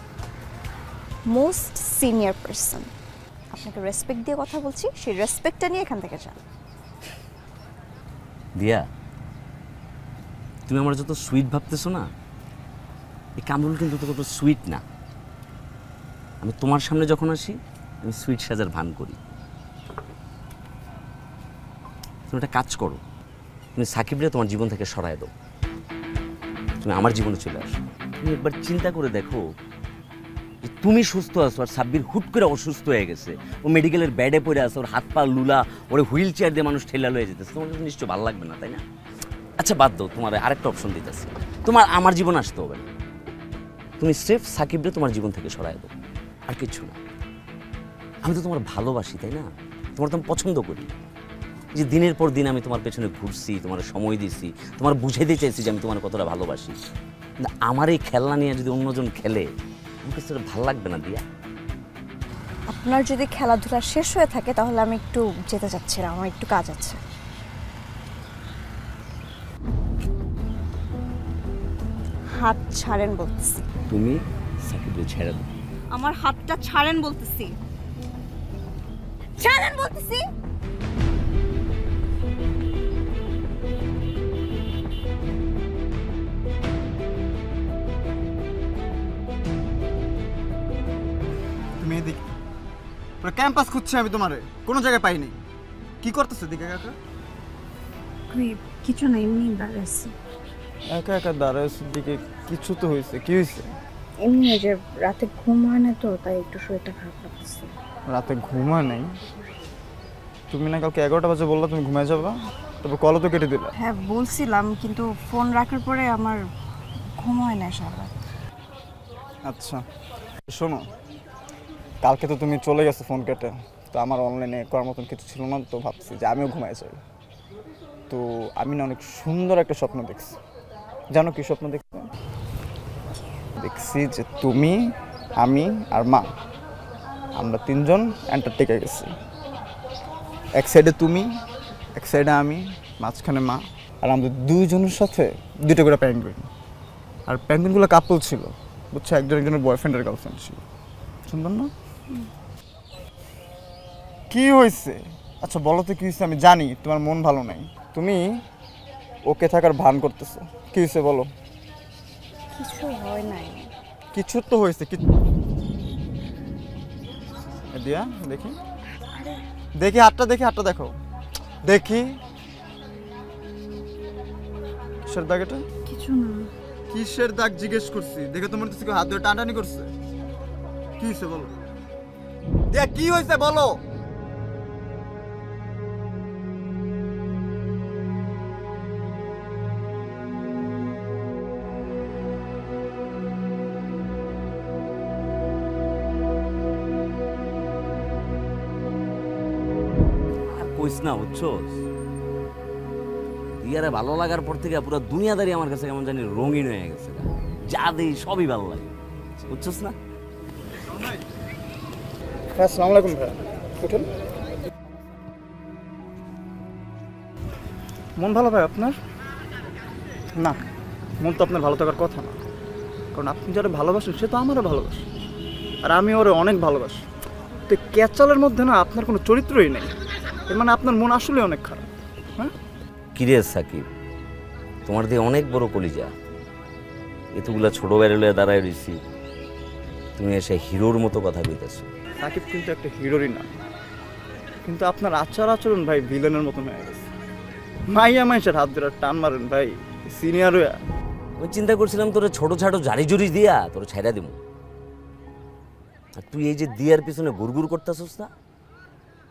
মোস্ট সিনিয়র পারসন, আপনাকে রেসপেক্ট দিয়ে কথা বলছি, সেই রেসপেক্টটা নিয়ে এখান থেকে যান। দিয়া, তুমি আমার যত সুইট ভাবতেছো না, এই কামরুল কিন্তু তত সুইট না। আমি তোমার সামনে যখন আসি, আমি সুইট সাজার ভান করি। তুমি একটা কাজ করো, তুমি সাকিবরে তোমার জীবন থেকে সরায় দাও, তুমি আমার জীবনে চলে আসো। তুমি একবার চিন্তা করে দেখো, তুমি সুস্থ আছো আর সাব্বির হুট করে অসুস্থ হয়ে গেছে, ও মেডিকেলের বেডে পড়ে আছে, ওর হাত পা লুলা, ওরে হুইল চেয়ার দিয়ে মানুষ ঠেলা লয়ে যেতেছে। তোমার কাছে নিশ্চয় ভালো লাগবে না, তাই না? আচ্ছা বাদ দাও, তোমার আরেকটা অপশন দিতেছে, তোমার আমার জীবন আসতে হবে না, তুমি স্রেফ সাকিবরে তোমার জীবন থেকে সরায় দাও, আর কিছু না। আমি তো তোমার ভালোবাসি, তাই না? তোমার তো আমি পছন্দ করি। যে দিনের পর দিন আমি তোমার পেছনে ঘুরছি, তোমার সময় দিছি, তোমার বুঝে দিতে চাইছি যে আমি তোমার কতটা ভালোবাসি। আমার এই খেলনা নিয়ে যদি অন্যজন খেলে, আমার কাছে ভালো লাগবে না দিয়া। আপনার যদি খেলাধুলা শেষ হয়ে থাকে, তাহলে আমি একটু যেতে চাচ্ছিলাম, আমার একটু কাজ আছে। হাত ছাড়েন বলতেছি। তুমি সাকিবরে ছেড়ে দাও। আমার হাতটা ছাড়েন বলতেছি, ছাড়েন বলতেছি। তুমি এদিকে, পুরো ক্যাম্পাস খুঁজছে আমি তোমারে, কোনো জায়গায় পাইনি। কি করতেছে দিকে কাকা? কিছু না, এমনি দাঁড়াচ্ছি। একা একা দাঁড়াইছে দিকে, কিছু তো হয়েছে। কি হয়েছে? এমনি যে রাতে ঘুম হয় না তো, তাই একটু শরীরটা খারাপ লাগছে। রাতে ঘুমা নেই? তুমি না কালকে 11টা বাজে বললা তুমি ঘুমায় যাবা, তবে কলও তো কেটে দিলা। হ্যাঁ বলছিলাম, কিন্তু ফোন রাখার পরে আমার ঘুম হয় না সারা। আচ্ছা শোনো, কালকে তো তুমি চলে গেছো ফোন কেটে, তো আমার অনলাইনে করার মতন কিছু ছিল না, তো ভাবছি যে আমিও ঘুমাই যাই। তো আমি না অনেক সুন্দর একটা স্বপ্ন দেখছি। জানো কি স্বপ্ন দেখছি? দেখছি যে তুমি, আমি আর মা, আমরা তিনজন অ্যান্টার্কটিকা গেছি। এক সাইডে তুমি, এক সাইডে আমি, মাঝখানে মা, আর আমাদের দুইজনের সাথে দুটো করে পেঙ্গুইন। আর পেঙ্গুইনগুলো কাপল ছিল, বুঝছো, একজন একজনের বয়ফ্রেন্ড আর গার্লফ্রেন্ড ছিল। সুন্দর না? কি হয়েছে? আচ্ছা বলো তো কি হয়েছে? আমি জানি তোমার মন ভালো নাই, তুমি ওকে থাকার ভান করতেছো। কি হয়েছে বলো? কিছু হয় নাই। কিছু তো হয়েছে। দিয়া দেখি, দেখি হাতটা, দেখি হাতটা দেখো, দেখি কিসের দাগ এটা? কিছু না। কিসের দাগ জিজ্ঞেস করছি? দেখে তোমার কাছে হাত ধরে টানটানি করছে। কি হয়েছে বলো? দিয়া কি হয়েছে বলো? কইস না, বুঝছোস, দিয়ারে ভালো লাগার পর থেকে পুরো দুনিয়াদারি আমার কাছে কেমন জানি রঙিন হয়ে গেছে। যা দেই সবই ভালো লাগে, বুঝছোস না? আসসালামু আলাইকুম ভাই, উঠুন। মন ভালো ভাই আপনার? না, মন তো আপনার ভালো থাকার কথা না, কারণ আপনি যারা ভালোবাসেন সে তো আমারও ভালোবাসে, আর আমি ওরে অনেক ভালোবাসি। তো ক্যাচালের মধ্যে না আপনার কোনো চরিত্রই নেই, এর মানে আপনার মন আসলে অনেক খারাপ। হ্যাঁ কিরে সাকিব, তোমার দিয়ে অনেক বড় কলিজা, এতগুলা ছোট বেরোলে দাঁড়ায় রয়েছি, তুমি এসে হিরোর মতো কথা কইতেছো। সাকিব কিন্তু একটা হিরোরই না, কিন্তু আপনার আচার আচরণ ভাই ভিলেনের মতন হয়ে গেছে। মাইয়া মাইসের হাত ধরে টান মারেন ভাই, সিনিয়র হইয়া। আমি চিন্তা করছিলাম তোরে ছোট ছাটো জারি জুরি দিয়া তোরে ছাইড়া দিব, আর তুই এই যে দিয়ার পিছনে গুড়গুড় করতেছস না,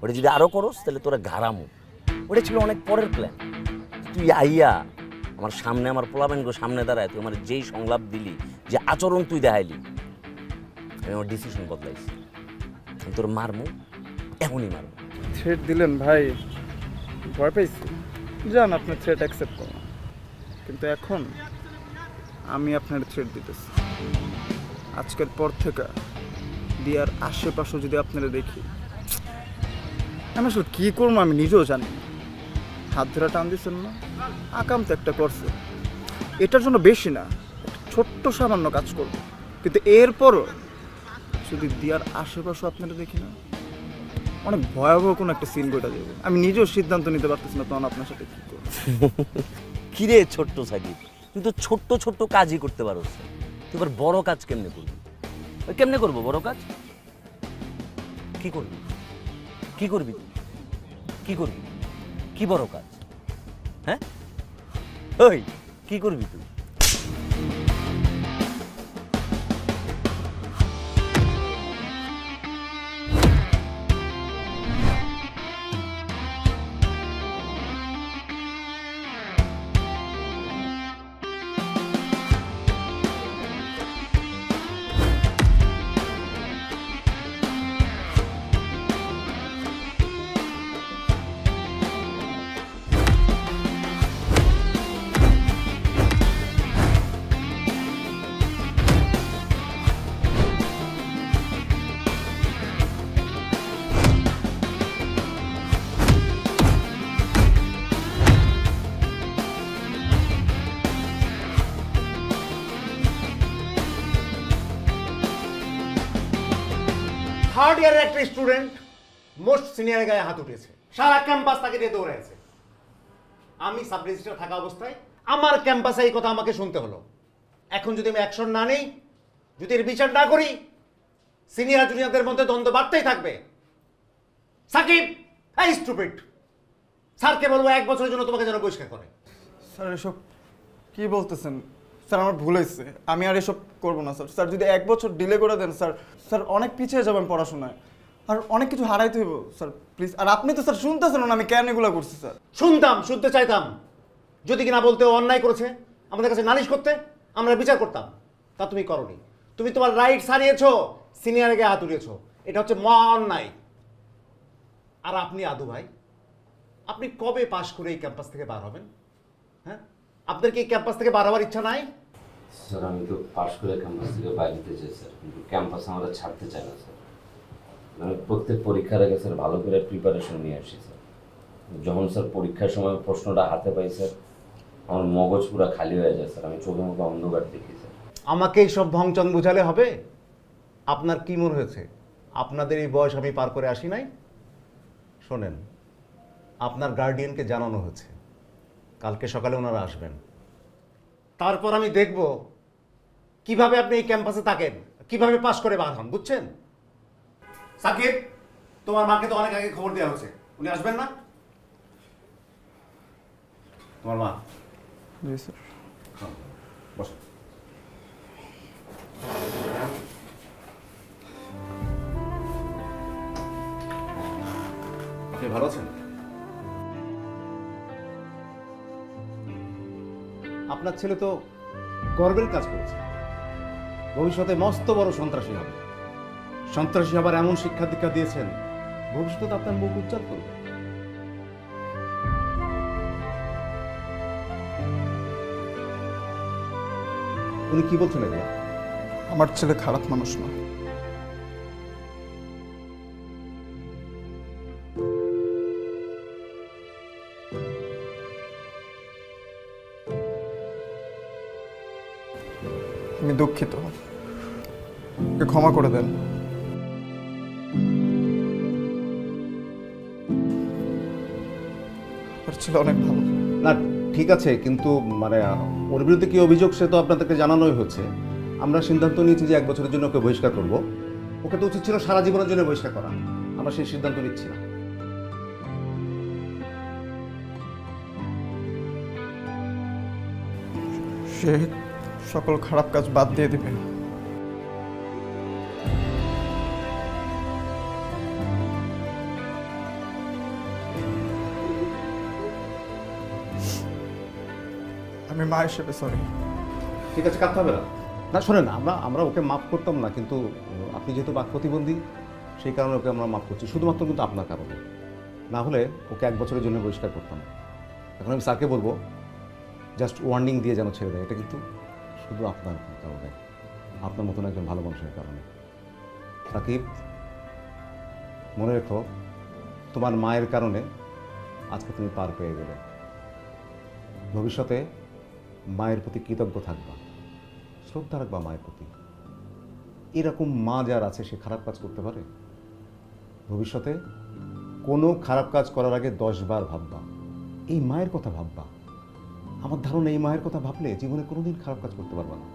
ওটা যদি আরো করস তাহলে তোরা ঘাড়ামো। ওটা ছিল অনেক পরের প্ল্যান। তুই আইয়া আমার সামনে, আমার পোলাবেনগো সামনে দাঁড়ায় তুই আমার যেই সংলাপ দিলি, যে আচরণ তুই দেখাইলি, আমি আমার ডিসিশন বদলাইছি। আমি তোর মারমু, এখনই মারমু। থ্রেট দিলেন ভাই, ভয় পাইছি। যান আপনার থ্রেট অ্যাকসেপ্ট করুন, কিন্তু এখন আমি আপনার থ্রেট দিতেছি। আজকের পর থেকে দিয়ার আশেপাশে যদি আপনারা দেখি, আমি আসলে কী করবো আমি নিজেও জানি। হাত ধরে টান দিচ্ছেন না, আকাম তো একটা করছে, এটার জন্য বেশি না, ছোট্ট সামান্য কাজ করবো, কিন্তু এরপরও যদি দিয়ার আশেপাশে আপনারা দেখি না, অনেক ভয়াবহ কোনো একটা সিন ঘটে যাবে। আমি নিজেও সিদ্ধান্ত নিতে পারতেছি না তখন আপনার সাথে কী করবো। কিরে ছোট্ট সাকিব, তুই তো ছোট্ট ছোট্ট কাজই করতে পারো, তুই এবার বড় কাজ কেমনে করবি? কেমনে করবো বড় কাজ? কি করবি? কি করবি তুই? কি করবি? কি বড় কাজ? হ্যাঁ ওই কি করবি তুই? থার্ড ইয়ারের একটা স্টুডেন্ট মোস্ট সিনিয়রের গায়ে হাত উঠেছে, সারা ক্যাম্পাস তাকে দিয়ে দৌড়াইছে। আমি সাব রেজিস্ট্রার থাকা অবস্থায় আমার ক্যাম্পাসে এই কথা আমাকে শুনতে হলো। এখন যদি আমি অ্যাকশন না নেই, যদি এর বিচার না করি, সিনিয়র জুনিয়রদের মধ্যে দ্বন্দ্ব বাড়তেই থাকবে। সাকিব, এই স্টুপিড, স্যারকে বলবো 1 বছরের জন্য তোমাকে যেন বহিষ্কার করে। স্যার এসব কি বলতেছেন? স্যার আমার ভুল হয়েছে, আমি আর এসব করবো না স্যার। স্যার যদি 1 বছর ডিলে করে দেন স্যার, স্যার অনেক পিছিয়ে যাবেন পড়াশোনায়, আর অনেক কিছু হারাইতে হইব স্যার, প্লিজ। আর আপনি তো স্যার শুনতেছেন না আমি কেন এগুলো করছি স্যার। শুনতাম, শুনতে চাইতাম, যদি কিনা বলতে ও অন্যায় করেছে আমাদের কাছে নালিশ করতে, আমরা বিচার করতাম। তা তুমি করনি, তুমি তোমার রাইট হারিয়েছো, সিনিয়রের গায়ে হাত উঠিয়েছো, এটা হচ্ছে মহা অন্যায়। আর আপনি আদু ভাই, আপনি কবে পাশ করে এই ক্যাম্পাস থেকে বার হবেন? হ্যাঁ, আপনার কি এই ক্যাম্পাস থেকে বার হওয়ার ইচ্ছা নাই? স্যার আমি তো পাশ করে ক্যাম্পাস থেকে বাইরে যেতে চাই স্যার, কিন্তু ক্যাম্পাস আমরা ছাড়তে চাই না স্যার। মানে প্রত্যেক পরীক্ষার আগে স্যার ভালো করে প্রিপারেশন নিয়ে আসি স্যার। যখন স্যার পরীক্ষার সময় প্রশ্নটা হাতে পাই স্যার, আমার মগজ পুরো খালি হয়ে যায় স্যার, আমি চোখে মুখে অন্ধকার দেখি স্যার। আমাকে এই সব ভংচং বোঝালে হবে? আপনার কি মনে হয়েছে আপনাদের এই বয়স আমি পার করে আসি নাই? শোনেন, আপনার গার্ডিয়ানকে জানানো হয়েছে, কালকে সকালে ওনারা আসবেন। তারপর আমি দেখব কিভাবে আপনি এই ক্যাম্পাসে থাকেন, কিভাবে পাশ করে বার হন, বুঝছেন? সাকিব, তোমার মাকে তো অনেক আগে খবর দেওয়া হয়েছে, উনি আসবেন না? তোমার মা? জি স্যার। বসো। আপনি ভালো আছেন? আপনার ছেলে তো গর্বের কাজ করেছে, ভবিষ্যতে মস্ত বড় সন্ত্রাসী হবে। সন্ত্রাসী হবার এমন শিক্ষা দীক্ষা দিয়েছেন, ভবিষ্যতে আপনার মুখ উজ্জ্বল করবে। উনি কি বলছেন এগুলো? আমার ছেলে খারাপ মানুষ না। আমি দুঃখিত, ওকে ক্ষমা করে দেন। ওর ছেলে অনেক ভালো। না ঠিক আছে, কিন্তু মানে ওর বিরুদ্ধে কি অভিযোগ সে তো আপনাদেরকে জানানোই হচ্ছে। আমরা সিদ্ধান্ত নিয়েছি যে 1 বছরের জন্য ওকে বহিষ্কার করব। ওকে তো উচিত ছিল সারা জীবনের জন্য বহিষ্কার করা, আমরা সেই সিদ্ধান্ত নিচ্ছি না। সে সকল খারাপ কাজ বাদ দিয়ে দিবে। আমি মা হিসেবে সরি। ঠিক আছে, কাঁদতে হবে না। না শোনেন, আমরা ওকে মাফ করতাম না, কিন্তু আপনি যেহেতু বাক প্রতিবন্ধী সেই কারণে ওকে আমরা মাফ করছি, শুধুমাত্র কিন্তু আপনার কারণে। না হলে ওকে 1 বছরের জন্য বহিষ্কার করতাম। এখন আমি স্যারকে বলবো জাস্ট ওয়ার্নিং দিয়ে যেন ছেড়ে দেয়। এটা কিন্তু শুধু আপনার কারণে, আপনার মতন একজন ভালো মানুষের কারণে। সাকিব, মনে রেখো, তোমার মায়ের কারণে আজকে তুমি পার পেয়ে গেলে। ভবিষ্যতে মায়ের প্রতি কৃতজ্ঞ থাকবা, শ্রদ্ধা রাখবা মায়ের প্রতি। এরকম মা যার আছে সে খারাপ কাজ করতে পারে? ভবিষ্যতে কোনো খারাপ কাজ করার আগে 10 বার ভাববা, এই মায়ের কথা ভাববা। আমার ধারণা এই মায়ের কথা ভাবলে জীবনে কোনোদিন খারাপ কাজ করতে পারবা না।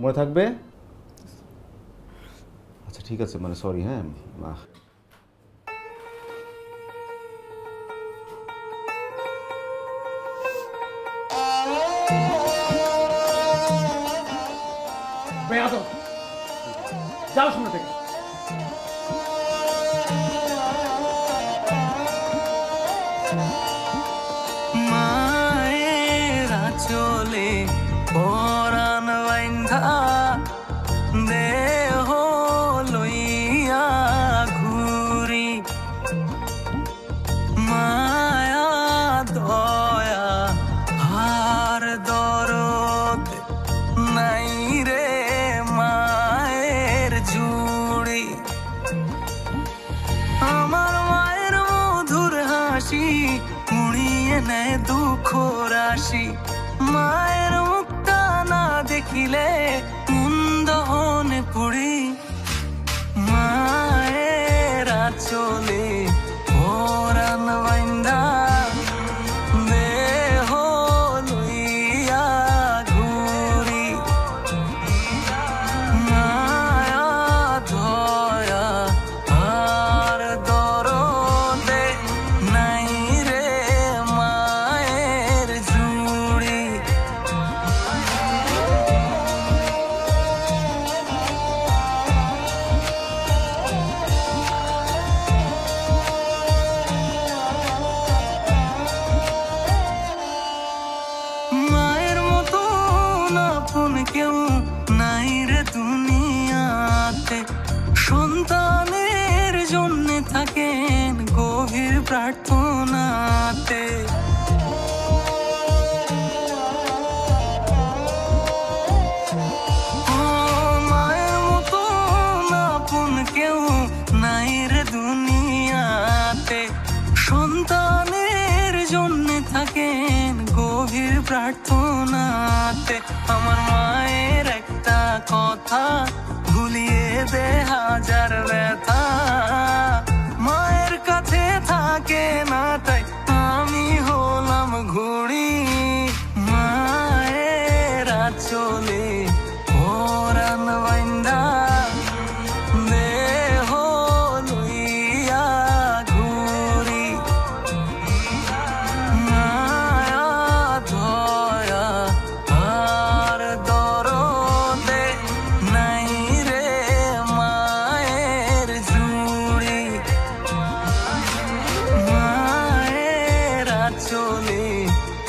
মনে থাকবে? আচ্ছা ঠিক আছে, মানে সরি। হ্যাঁ মা, যাও সামনে থেকে। মায়ের আঁচলে পরাণ বাইন্ধা দেহ লইয়া ঘুরি, মায়া দয়া আর দরদ নাই রে মায়ের জুড়ি। আমার মায়ের মধুর হাসি মুড়িয়ে নেয় দুঃখ রাশি। মায়ের মুখটা না দেখিলে দহনে পড়ি। মায়ের আঁচলে পরাণ বাইন্ধা দেহ লইয়া ঘুরি, মায়া দয়া আর দরদে নাই রে মায়ের জুড়ি। মায়ের মতো আপন কেউ নাই রে দুনিয়াতে। সন্তানের জন্য থাকেন গভীর প্রার্থনাতে। মায়ের মতো আপন কেউ নাই রে দুনিয়াতে, সন্তানের জন্য থাকেন গভীর প্রার্থনাতে। আমার মায়ের একটা কথা ভুলিয়ে দে হাজার ব্যথা, মায়ের কাছে থাকে না তাই আমি হলাম ঘুড়ি। মায়ের আঁচলে পরাণ বাইন্দা দেহ লইয়া ঘুরি। মায়া দয়া আর দরদে নাই রে মায়ের জুড়ি। মায়ের আঁচলে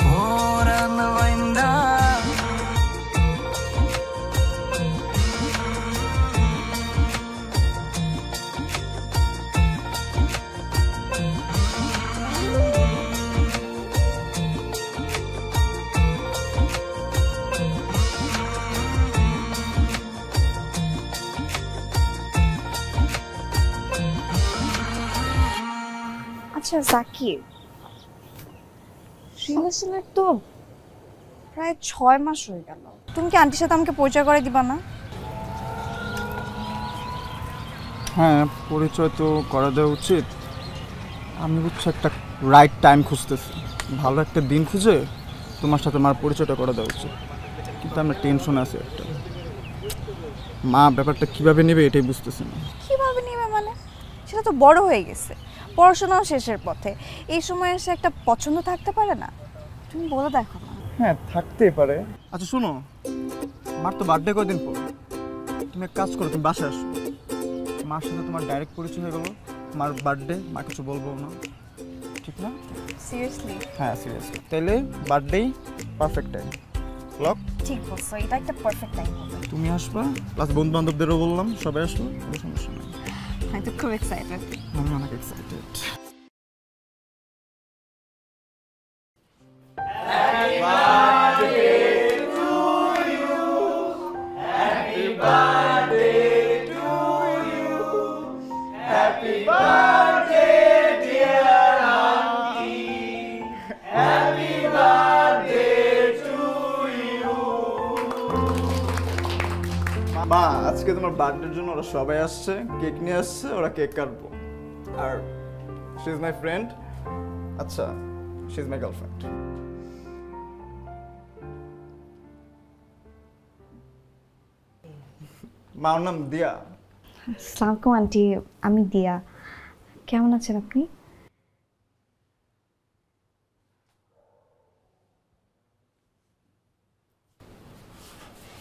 পরাণ বাইন্দা আচ্ছা জাকির, রিলেশনের তো প্রায় 6 মাস হয়ে গেল, তুমি কি আন্টির সাথে আমাকে পরিচয় করে দিবা না? হ্যাঁ, পরিচয় তো করা দেওয়া উচিত। আমি হচ্ছে একটা রাইট টাইম খুঁজতেছি, ভালো একটা দিন খুঁজে তোমার সাথে আমার পরিচয়টা করে দেওয়া উচিত। কিন্তু আমরা টেনশনে আছি একটা, মা ব্যাপারটা কিভাবে নেবে এটাই বুঝতেছি না। কিভাবে নিবে মানে? সেটা তো বড় হয়ে গেছে, পড়াশোনাও শেষের পথে, এই সময় এসে একটা পছন্দ থাকতে পারে না? তুমি বলে দেখো না। হ্যাঁ, থাকতেই পারে। আচ্ছা শোনো, মার তো বার্থডে কয়দিন পর, তুমি এক কাজ করো, তুমি বাসায় আসো, মার সাথে তোমার ডাইরেক্ট পরিচয় হয়ে গেলো। মার বার্থডে, মা কিছু বলবো না, ঠিক না? সিরিয়াসলি? হ্যাঁ সিরিয়াসলি। তাইলে বার্থডেই পারফেক্ট টাইম। লক? ঠিক বলছো, এটা একটা পারফেক্ট টাইম হবে। তুমি আসবা, প্লাস বন্ধু বান্ধবদেরও বললাম, সবাই আসলো, কোনো সমস্যা নেই। আমি তো খুব এক্সাইটেড। আমি অনেক এক্সাইটেড। মা, আজকে তোমার বার্থডের জন্য ওরা সবাই আসছে, কেক নিয়ে আসছে, ওরা কেক কাটবো। আর শি ইজ মাই ফ্রেন্ড। আচ্ছা, শি ইজ মাই গার্লফ্রেন্ড। মা, ওর নাম দিয়া। আসসালামু আলাইকুম আন্টি, আমি দিয়া। কেমন আছেন আপনি?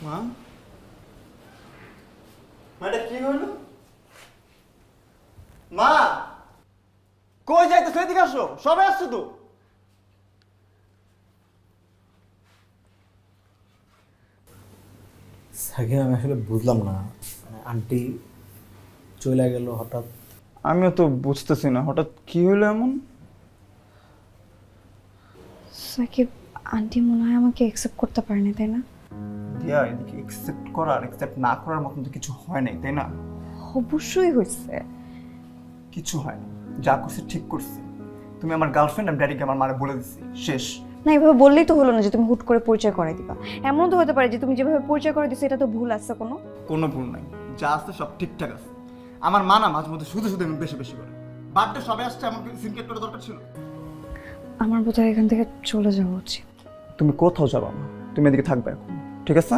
মা, এটা কি হলো? মা, কই যাইতেছো? এদিকে আসো, সবাই আসছো তো। সাকিব, আমি আসলে বুঝলাম না, আন্টি চলে গেল হঠাৎ। আমিও তো বুঝতেছি না হঠাৎ কি হলো এমন। সাকিব, আন্টি মনে হয় আমাকে অ্যাকসেপ্ট করতে পারেনি, তাই না? দিয়া, এদিকে অ্যাকসেপ্ট করা আর অ্যাকসেপ্ট না করার মতন তো কিছু হয় নাই, তাই না? অবশ্যই হয়েছে। কিছু হয় না, যা করছে ঠিক করছে। তুমি আমার গার্লফ্রেন্ড, আমি ড্যাডিকে আমার মারে বলে দিচ্ছি, শেষ। না, এভাবে বললেই তো হলো না যে তুমি হুট করে পরিচয় করাই দিবা। এমন তো হতে পারে যে তুমি যেভাবে পরিচয় করে দিছো এটা তো ভুল আছে কোনো? কোনো ভুল নাই, যা আছে সব ঠিকঠাক আছে। আমার মা না মাঝে মধ্যে শুধু শুধু বেশি বেশি করে। বার্থডে সবাই আসছে, আমাকে সিনকেট করা দরকার ছিল। আমার বোধহয় এখান থেকে চলে যাওয়া উচিত। তুমি কোথাও যাবা না, তুমি এদিকে থাকবে এখন, ঠিক আছে?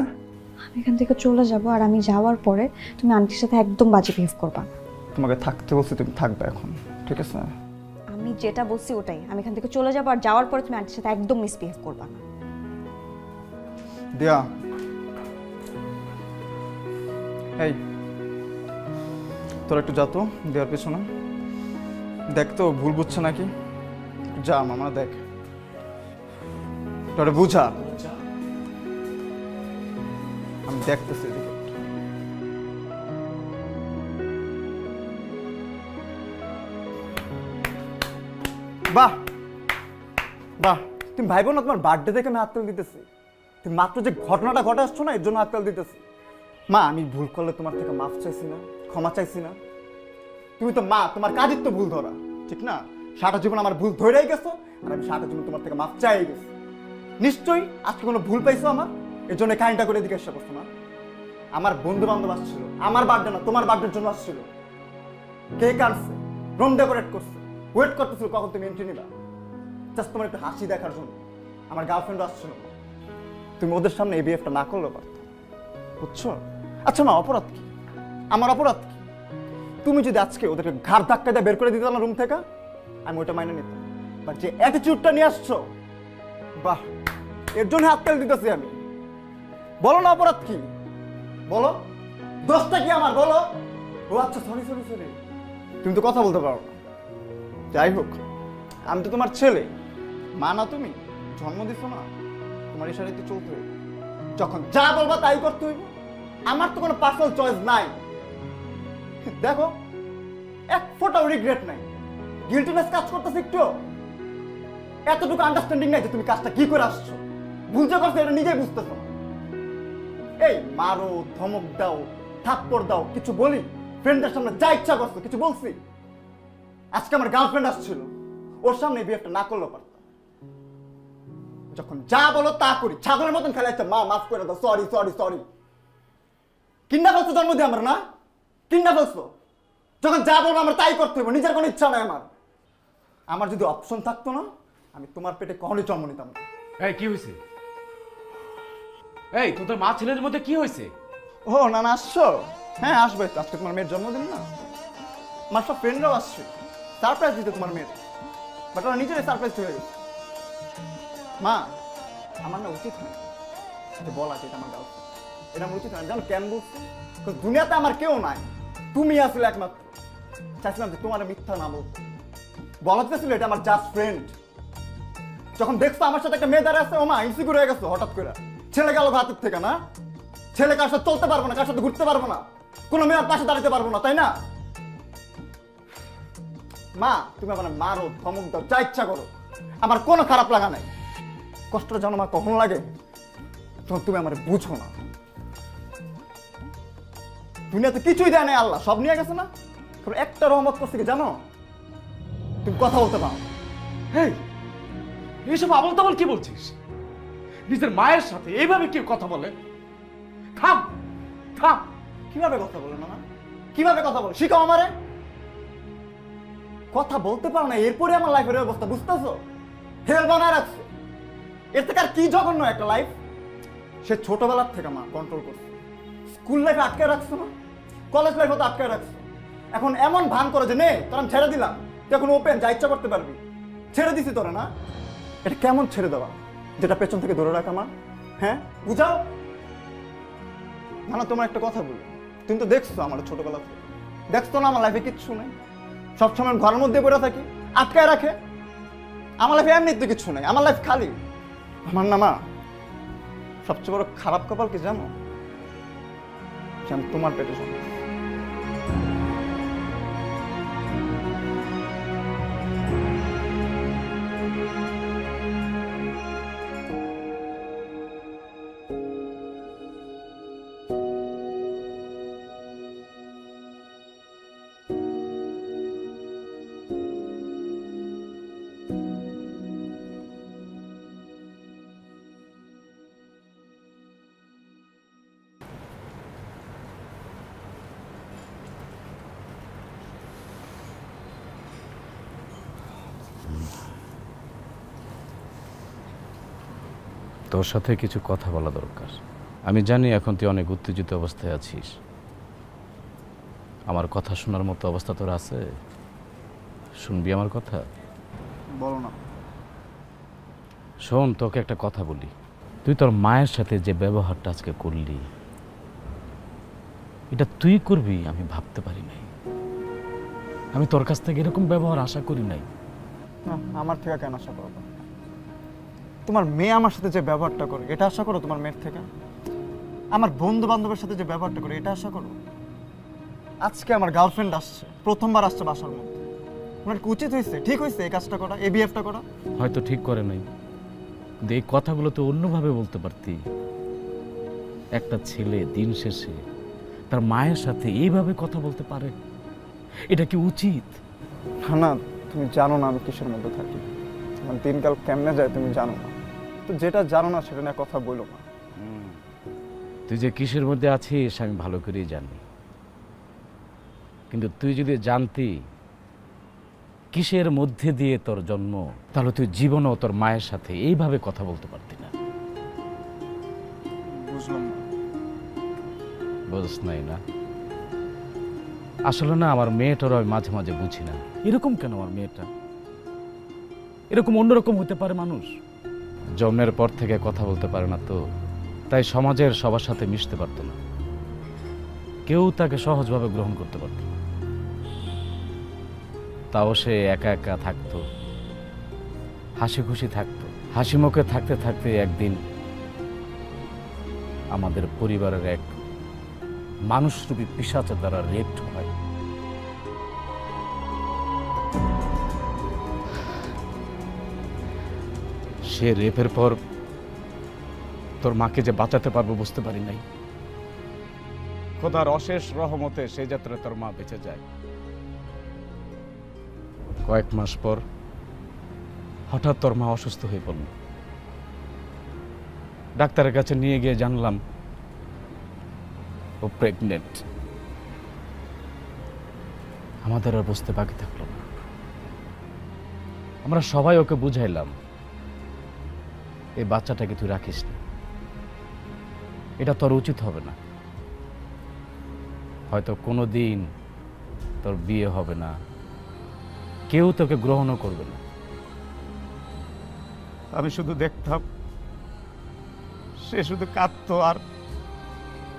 আমি এখান থেকে চলে যাব, আর আমি যাওয়ার পরে তুমি আন্টির সাথে একদম বাজে বিহেভ করবা না। তোমাকে থাকতে বলছি, তুমি থাকবে এখন, ঠিক আছে? আমি যেটা বলছি ওটাই। আমি এখান থেকে চলে যাবো, আর যাওয়ার পরে তুমি আন্টির সাথে একদম মিসবিহেভ করবা না। দিয়া, এই তোর একটু যা তো দেওয়ার পেছনে, দেখ তো ভুল বুঝছে নাকি। যা মামা, দেখ তোরে বুঝা, আমি দেখতেছি এদিকে। বাহ বাহ, তুমি ভাইবো না তোমার বার্থডে থেকে আমি হাততালি দিতেছি? তুমি মাত্র যে ঘটনাটা ঘটে আসছো না, এর জন্য হাততালি দিতেছি। মা, আমি ভুল করলে তোমার থেকে মাফ চাইছি না, ক্ষমা চাইছি না। তুমি তো মা, তোমার কাজের তো ভুল ধরা, ঠিক না? সারা জীবন আমার ভুল ধরেই গেছো, আর আমি সারা জীবন তোমার থেকে মাফ চাই গেছি। নিশ্চয়ই আজকে কোনো ভুল পাইছো আমার, এর জন্য কাহিনীটা করে জিজ্ঞাসা করছো না? আমার বন্ধু বান্ধব আসছিল, আমার বার্থডে না তোমার বার্থডের জন্য আসছিল। কেক আনছে, রুম ডেকোরেট করছে, ওয়েট করতেছিল কখন তুমি এন্ট্রি নিবা, জাস্ট তোমার একটু হাসি দেখার জন্য। আমার গার্লফ্রেন্ড আসছিল, তুমি ওদের সামনে এই বিহেভটা না করলেও পারতো, বুঝছো? আচ্ছা মা, অপরাধ কি? আমার অপরাধ কি? তুমি যদি আজকে ওদেরকে ঘাড় ধাক্কা দিয়ে বের করে দিতে না রুম থেকে, আমি ওটা মাইনে নিতাম। বাট যে অ্যাটিটিউডটা নিয়ে আসছো, বাহ, এর জন্য হাততালি দিতেছি আমি। বলো না অপরাধ কি, বলো দোষটা কি আমার, বলো। ও আচ্ছা, সরি সরি সরি, তুমি তো কথা বলতে পারো না। যাই হোক, আমি তো তোমার ছেলে, মা না তুমি, জন্ম দিচ্ছ না, তোমার ইশারাতে চলতে হইব। যখন যা বলবা তাই করতে হইব। আমার তো কোনো পার্সোনাল চয়েস নাই। দেখো, এক ফোঁটাও রিগ্রেট নাই, গিল্টিনেস কাজ করতেছে একটু। এতটুকু আন্ডারস্ট্যান্ডিং নাই যে তুমি কাজটা কি করে আসছো, বুঝতে করছো এটা নিজেই বুঝতেছো না। এই মারো, ধমক দাও, থাপ্পড় দাও, কিছু বলি? ফ্রেন্ডদের সামনে যা ইচ্ছা করছো, কিছু বলছি? আজকে আমার গার্লফ্রেন্ড আসছিল, ওর সামনে বিয়েটা না করলেও পারতাম। যখন যা বলো তা করি, ছাগলের মতন খেলা যাচ্ছে, মা মাফ করে দাও, সরি সরি সরি। কিন্না ফেলছো জন্ম দিয়ে আমার, না কিন্না ফেলছো? যখন যা বলবো আমার তাই করতে হবে, নিজের কোনো ইচ্ছা নাই আমার। আমার যদি অপশন থাকতো না, আমি তোমার পেটে কখনোই জন্ম নিতাম না। এই কি হয়েছে? এই তোদের মা ছেলের মধ্যে কি হয়েছে? ও না না, আসছো? হ্যাঁ আসবে তো, আজকে তোমার মেয়ের জন্মদিন না, আমার সব ফ্রেন্ডরাও আসছে সারপ্রাইজ দিতে তোমার মেয়ের। বাট ওরা নিজেরাই সারপ্রাইজ হয়ে গেছে। মা, আমার না উচিত হয় যে বলা যে এটা আমার গার্লফ্রেন্ড, এটা আমার উচিত হয়। জানো কেন বলছি? দুনিয়াতে আমার কেউ নাই, তুমি আসলে একমাত্র। চাইছিলাম যে তোমার মিথ্যা না বলতে, বলাতে ছিল এটা আমার জাস্ট ফ্রেন্ড। যখন দেখছো আমার সাথে একটা মেয়ে দাঁড়িয়ে আছে, ও মা ইনসিকিউর হয়ে গেছো হঠাৎ করে। ছেলে গেল হাতের থেকে, না ছেলে কার সাথে চলতে পারবো না, কার সাথে ঘুরতে পারবো না, কোনো মেয়ের পাশে দাঁড়াতে পারবো না, তাই না? মা, তুমি আমার মারো, ধমক দাও, যা ইচ্ছা করো, আমার কোনো খারাপ লাগা নাই। কষ্টটা জানো মা কখন লাগে? তখন তুমি আমার বুঝো না। দুনিয়াতে কিছুই দেয় নাই আল্লাহ, সব নিয়ে গেছে না? একটা রহমত করছে কি জানো? তুমি কথা বলতে পারো। হেই, এইসব আবল তাবল কি বলছিস? নিজের মায়ের সাথে এইভাবে কেউ কথা বলে? থাম থাম। কিভাবে কথা বলে না? কিভাবে কথা বলে শিখাও আমারে। কথা বলতে পারো না, এরপরে আমার লাইফের অবস্থা বুঝতেছো? হেল বানায় রাখছো। এর থেকে আর কি জঘন্য একটা লাইফ। সে ছোটবেলার থেকে মা কন্ট্রোল করছে, স্কুল লাইফে আটকে রাখছো না, কলেজ লাইফে তো আটকে রাখছো। এখন এমন ভান করে যে নে তোর আমি ছেড়ে দিলাম, তুই এখন ওপেন, যা ইচ্ছা করতে পারবি। ছেড়ে দিছি তোরা, না? এটা কেমন ছেড়ে দেওয়া, যেটা পেছন থেকে ধরে রাখা মা? হ্যাঁ বুঝাও না। না তোমার একটা কথা বলি, তুমি তো দেখছো আমার ছোটবেলা থেকে, দেখছো না আমার লাইফে কিচ্ছু নেই, সবসময় ঘরের মধ্যে পড়ে থাকি, আটকায় রাখে। আমার লাইফে এমনিতে কিছু নেই, আমার লাইফ খালি। আমার না মা, সবচেয়ে বড় খারাপ কপাল কি জানো? আমি তোমার পেটে জন্ম। তোর সাথে কিছু কথা বলা দরকার। আমি জানি এখন তুই অনেক উত্তেজিত অবস্থায় আছিস, আমার কথা শোনার মতো অবস্থা তোর আছে? শুনবি আমার কথা? বলো না। শোন, তোকে একটা কথা বলি, তুই তোর মায়ের সাথে যে ব্যবহারটা আজকে করলি, এটা তুই করবি আমি ভাবতে পারি নাই। আমি তোর কাছ থেকে এরকম ব্যবহার আশা করি নাই। আমার থেকে কেন আশা করবো? তোমার মেয়ে আমার সাথে যে ব্যবহারটা করে এটা আশা করো তোমার মেয়ের থেকে? আমার বন্ধু বান্ধবের সাথে যে ব্যবহারটা করে এটা আশা করো? আজকে আমার গার্লফ্রেন্ড আসছে, প্রথমবার আসছে বাসার মধ্যে, ও ওনার কি উচিত হয়েছে, ঠিক হয়েছে এই কাজটা করা, এই বিহেভটা করা? হয়তো ঠিক করে নাই, কিন্তু এই কথাগুলো তো অন্যভাবে বলতে পারতি। একটা ছেলে দিন শেষে তার মায়ের সাথে এইভাবে কথা বলতে পারে? এটা কি উচিত? না, তুমি জানো না আমি কিসের মধ্যে থাকি, আমার দিনকাল কেমনে যায় তুমি জানো না। তো যেটা জানো না সেটা নিয়ে কথা বলো না। তুই যে কিসের মধ্যে আছিস আমি ভালো করেই জানি, কিন্তু তুই যদি জানতি কিসের মধ্যে দিয়ে তোর জন্ম, তাহলে তুই জীবনও তোর মায়ের সাথে এইভাবে কথা বলতে পারতি না। বুঝলাম না। বুঝস নাই না? আসলে না, আমার মেয়েটারও আমি মাঝে মাঝে বুঝি না, এরকম কেন আমার মেয়েটা, এরকম অন্যরকম হতে পারে মানুষ। জন্মের পর থেকে কথা বলতে পারে না তো, তাই সমাজের সবার সাথে মিশতে পারতো না, কেউ তাকে সহজভাবে গ্রহণ করতে পারত না। তাও সে একা একা থাকতো, হাসি খুশি থাকতো। হাসি মুখে থাকতে থাকতে একদিন আমাদের পরিবারের এক মানুষরূপী পিশাচের দ্বারা রেপ হয়। সে রেপের পর তোর মাকে যে বাঁচাতে পারবো বুঝতে পারি নাই। খোদার অশেষ রহমতে সে যাত্রায় তোর মা বেঁচে যায়। কয়েক মাস পর হঠাৎ তোর মা অসুস্থ হয়ে পড়ল। ডাক্তারের কাছে নিয়ে গিয়ে জানলাম ও প্রেগনেন্ট। আমাদের আর বুঝতে বাকি থাকলো না। আমরা সবাই ওকে বুঝাইলাম, এই বাচ্চাটাকে তুই রাখিস না, এটা তোর উচিত হবে না, হয়তো কোনো দিন তোর বিয়ে হবে না, কেউ তোকে গ্রহণও করবে না। আমি শুধু দেখতাম সে শুধু কাঁদতো আর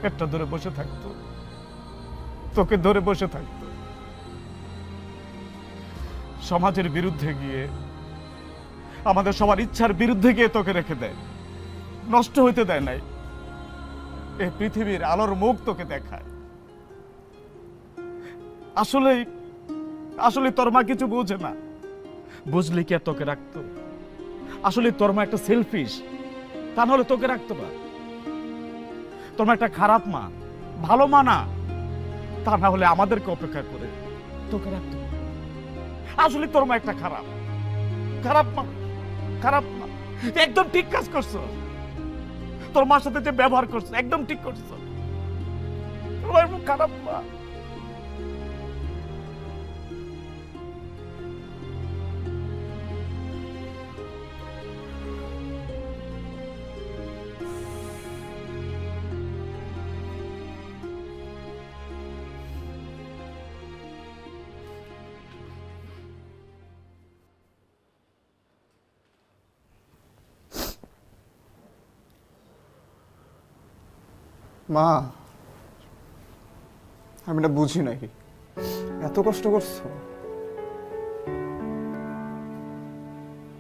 পেটটা ধরে বসে থাকতো, তোকে ধরে বসে থাকতো। সমাজের বিরুদ্ধে গিয়ে, আমাদের সবার ইচ্ছার বিরুদ্ধে গিয়ে তোকে রেখে দেয়, নষ্ট হইতে দেয় নাই। এই পৃথিবীর আলোর মুখ তোকে দেখায়। আসলে তোর মা কিছু বোঝে না, বুঝলি কি আর তোকে রাখতো? আসলে তোর মা একটা সেলফিশ, তা নাহলে তোকে রাখতো না। তোর মা একটা খারাপ মা, ভালো মা না, তা না হলে আমাদেরকে অপেক্ষা করে তোকে রাখতো। আসলে তোর মা একটা খারাপ মা, খারাপ মা। একদম ঠিক কাজ করছো, তোর মার সাথে যে ব্যবহার করছো একদম ঠিক করছো। তোর মা খারাপ মা। মা, আমি এটা বুঝি নাকি, এত কষ্ট করছো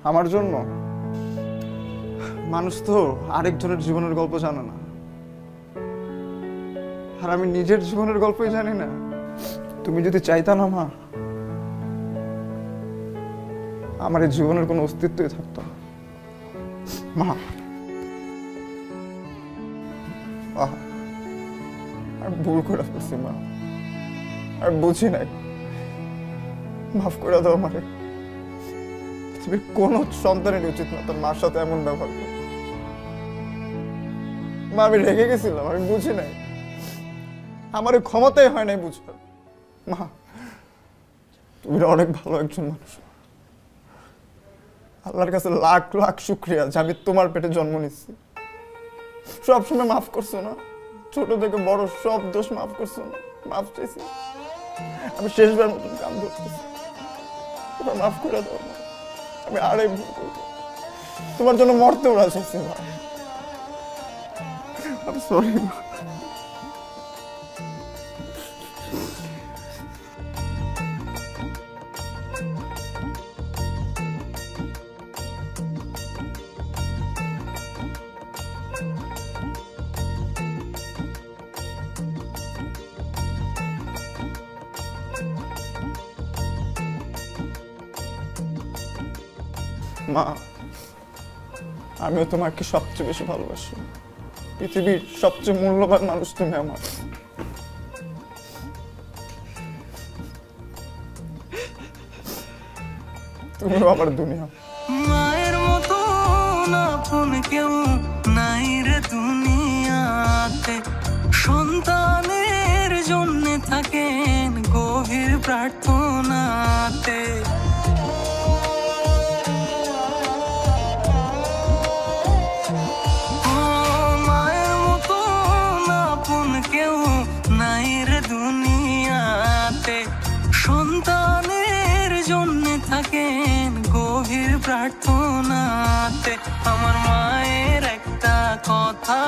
আমার জন্য। মানুষ তো আরেকজনের জীবনের গল্প জানে না, আর আমি নিজের জীবনের গল্পই জানি না। তুমি যদি চাইতা না মা, আমার এই জীবনের কোনো অস্তিত্বই থাকতো না। মা, আমি ভুল করে ফেলছি মা, আর বুঝি নাই, মাফ করে দাও আমারে। পৃথিবীর কোন সন্তানের উচিত না তার মার সাথে এমন ব্যবহার করে। মা, আমি রেগে গেছিলাম, আমি বুঝি নাই, আমার ক্ষমতাই হয় নাই বুঝবার। মা, তুমি অনেক ভালো একজন মানুষ। আল্লাহর কাছে লাখ লাখ শুকরিয়া যে আমি তোমার পেটে জন্ম নিচ্ছি। সবসময় মাফ করছো না, ছোট থেকে বড় সব দোষ মাফ করছো না, মাফ চাইছি। আমি শেষবার মতন কাম ধরতেছি, এবার মাফ করে দাও। আমি আরে ভুল করবো, তোমার জন্য মরতে ওরা চাইছি। আমি সরি। মা, আমিও তোমাকে সবচেয়ে বেশি ভালোবাসি। পৃথিবীর সবচেয়ে মূল্যবান মানুষ তুমি আমার। তুমিও আমার দুনিয়া। মায়ের মতো আপন কেউ নাই রে দুনিয়াতে, সন্তানের জন্য থাকেন গভীর প্রার্থনাতে। মায়ের মতো আপন কেউ নাই রে দুনিয়াতে, সন্তানের জন্য থাকেন গভীর প্রার্থনাতে। আমার মায়ের একটা কথা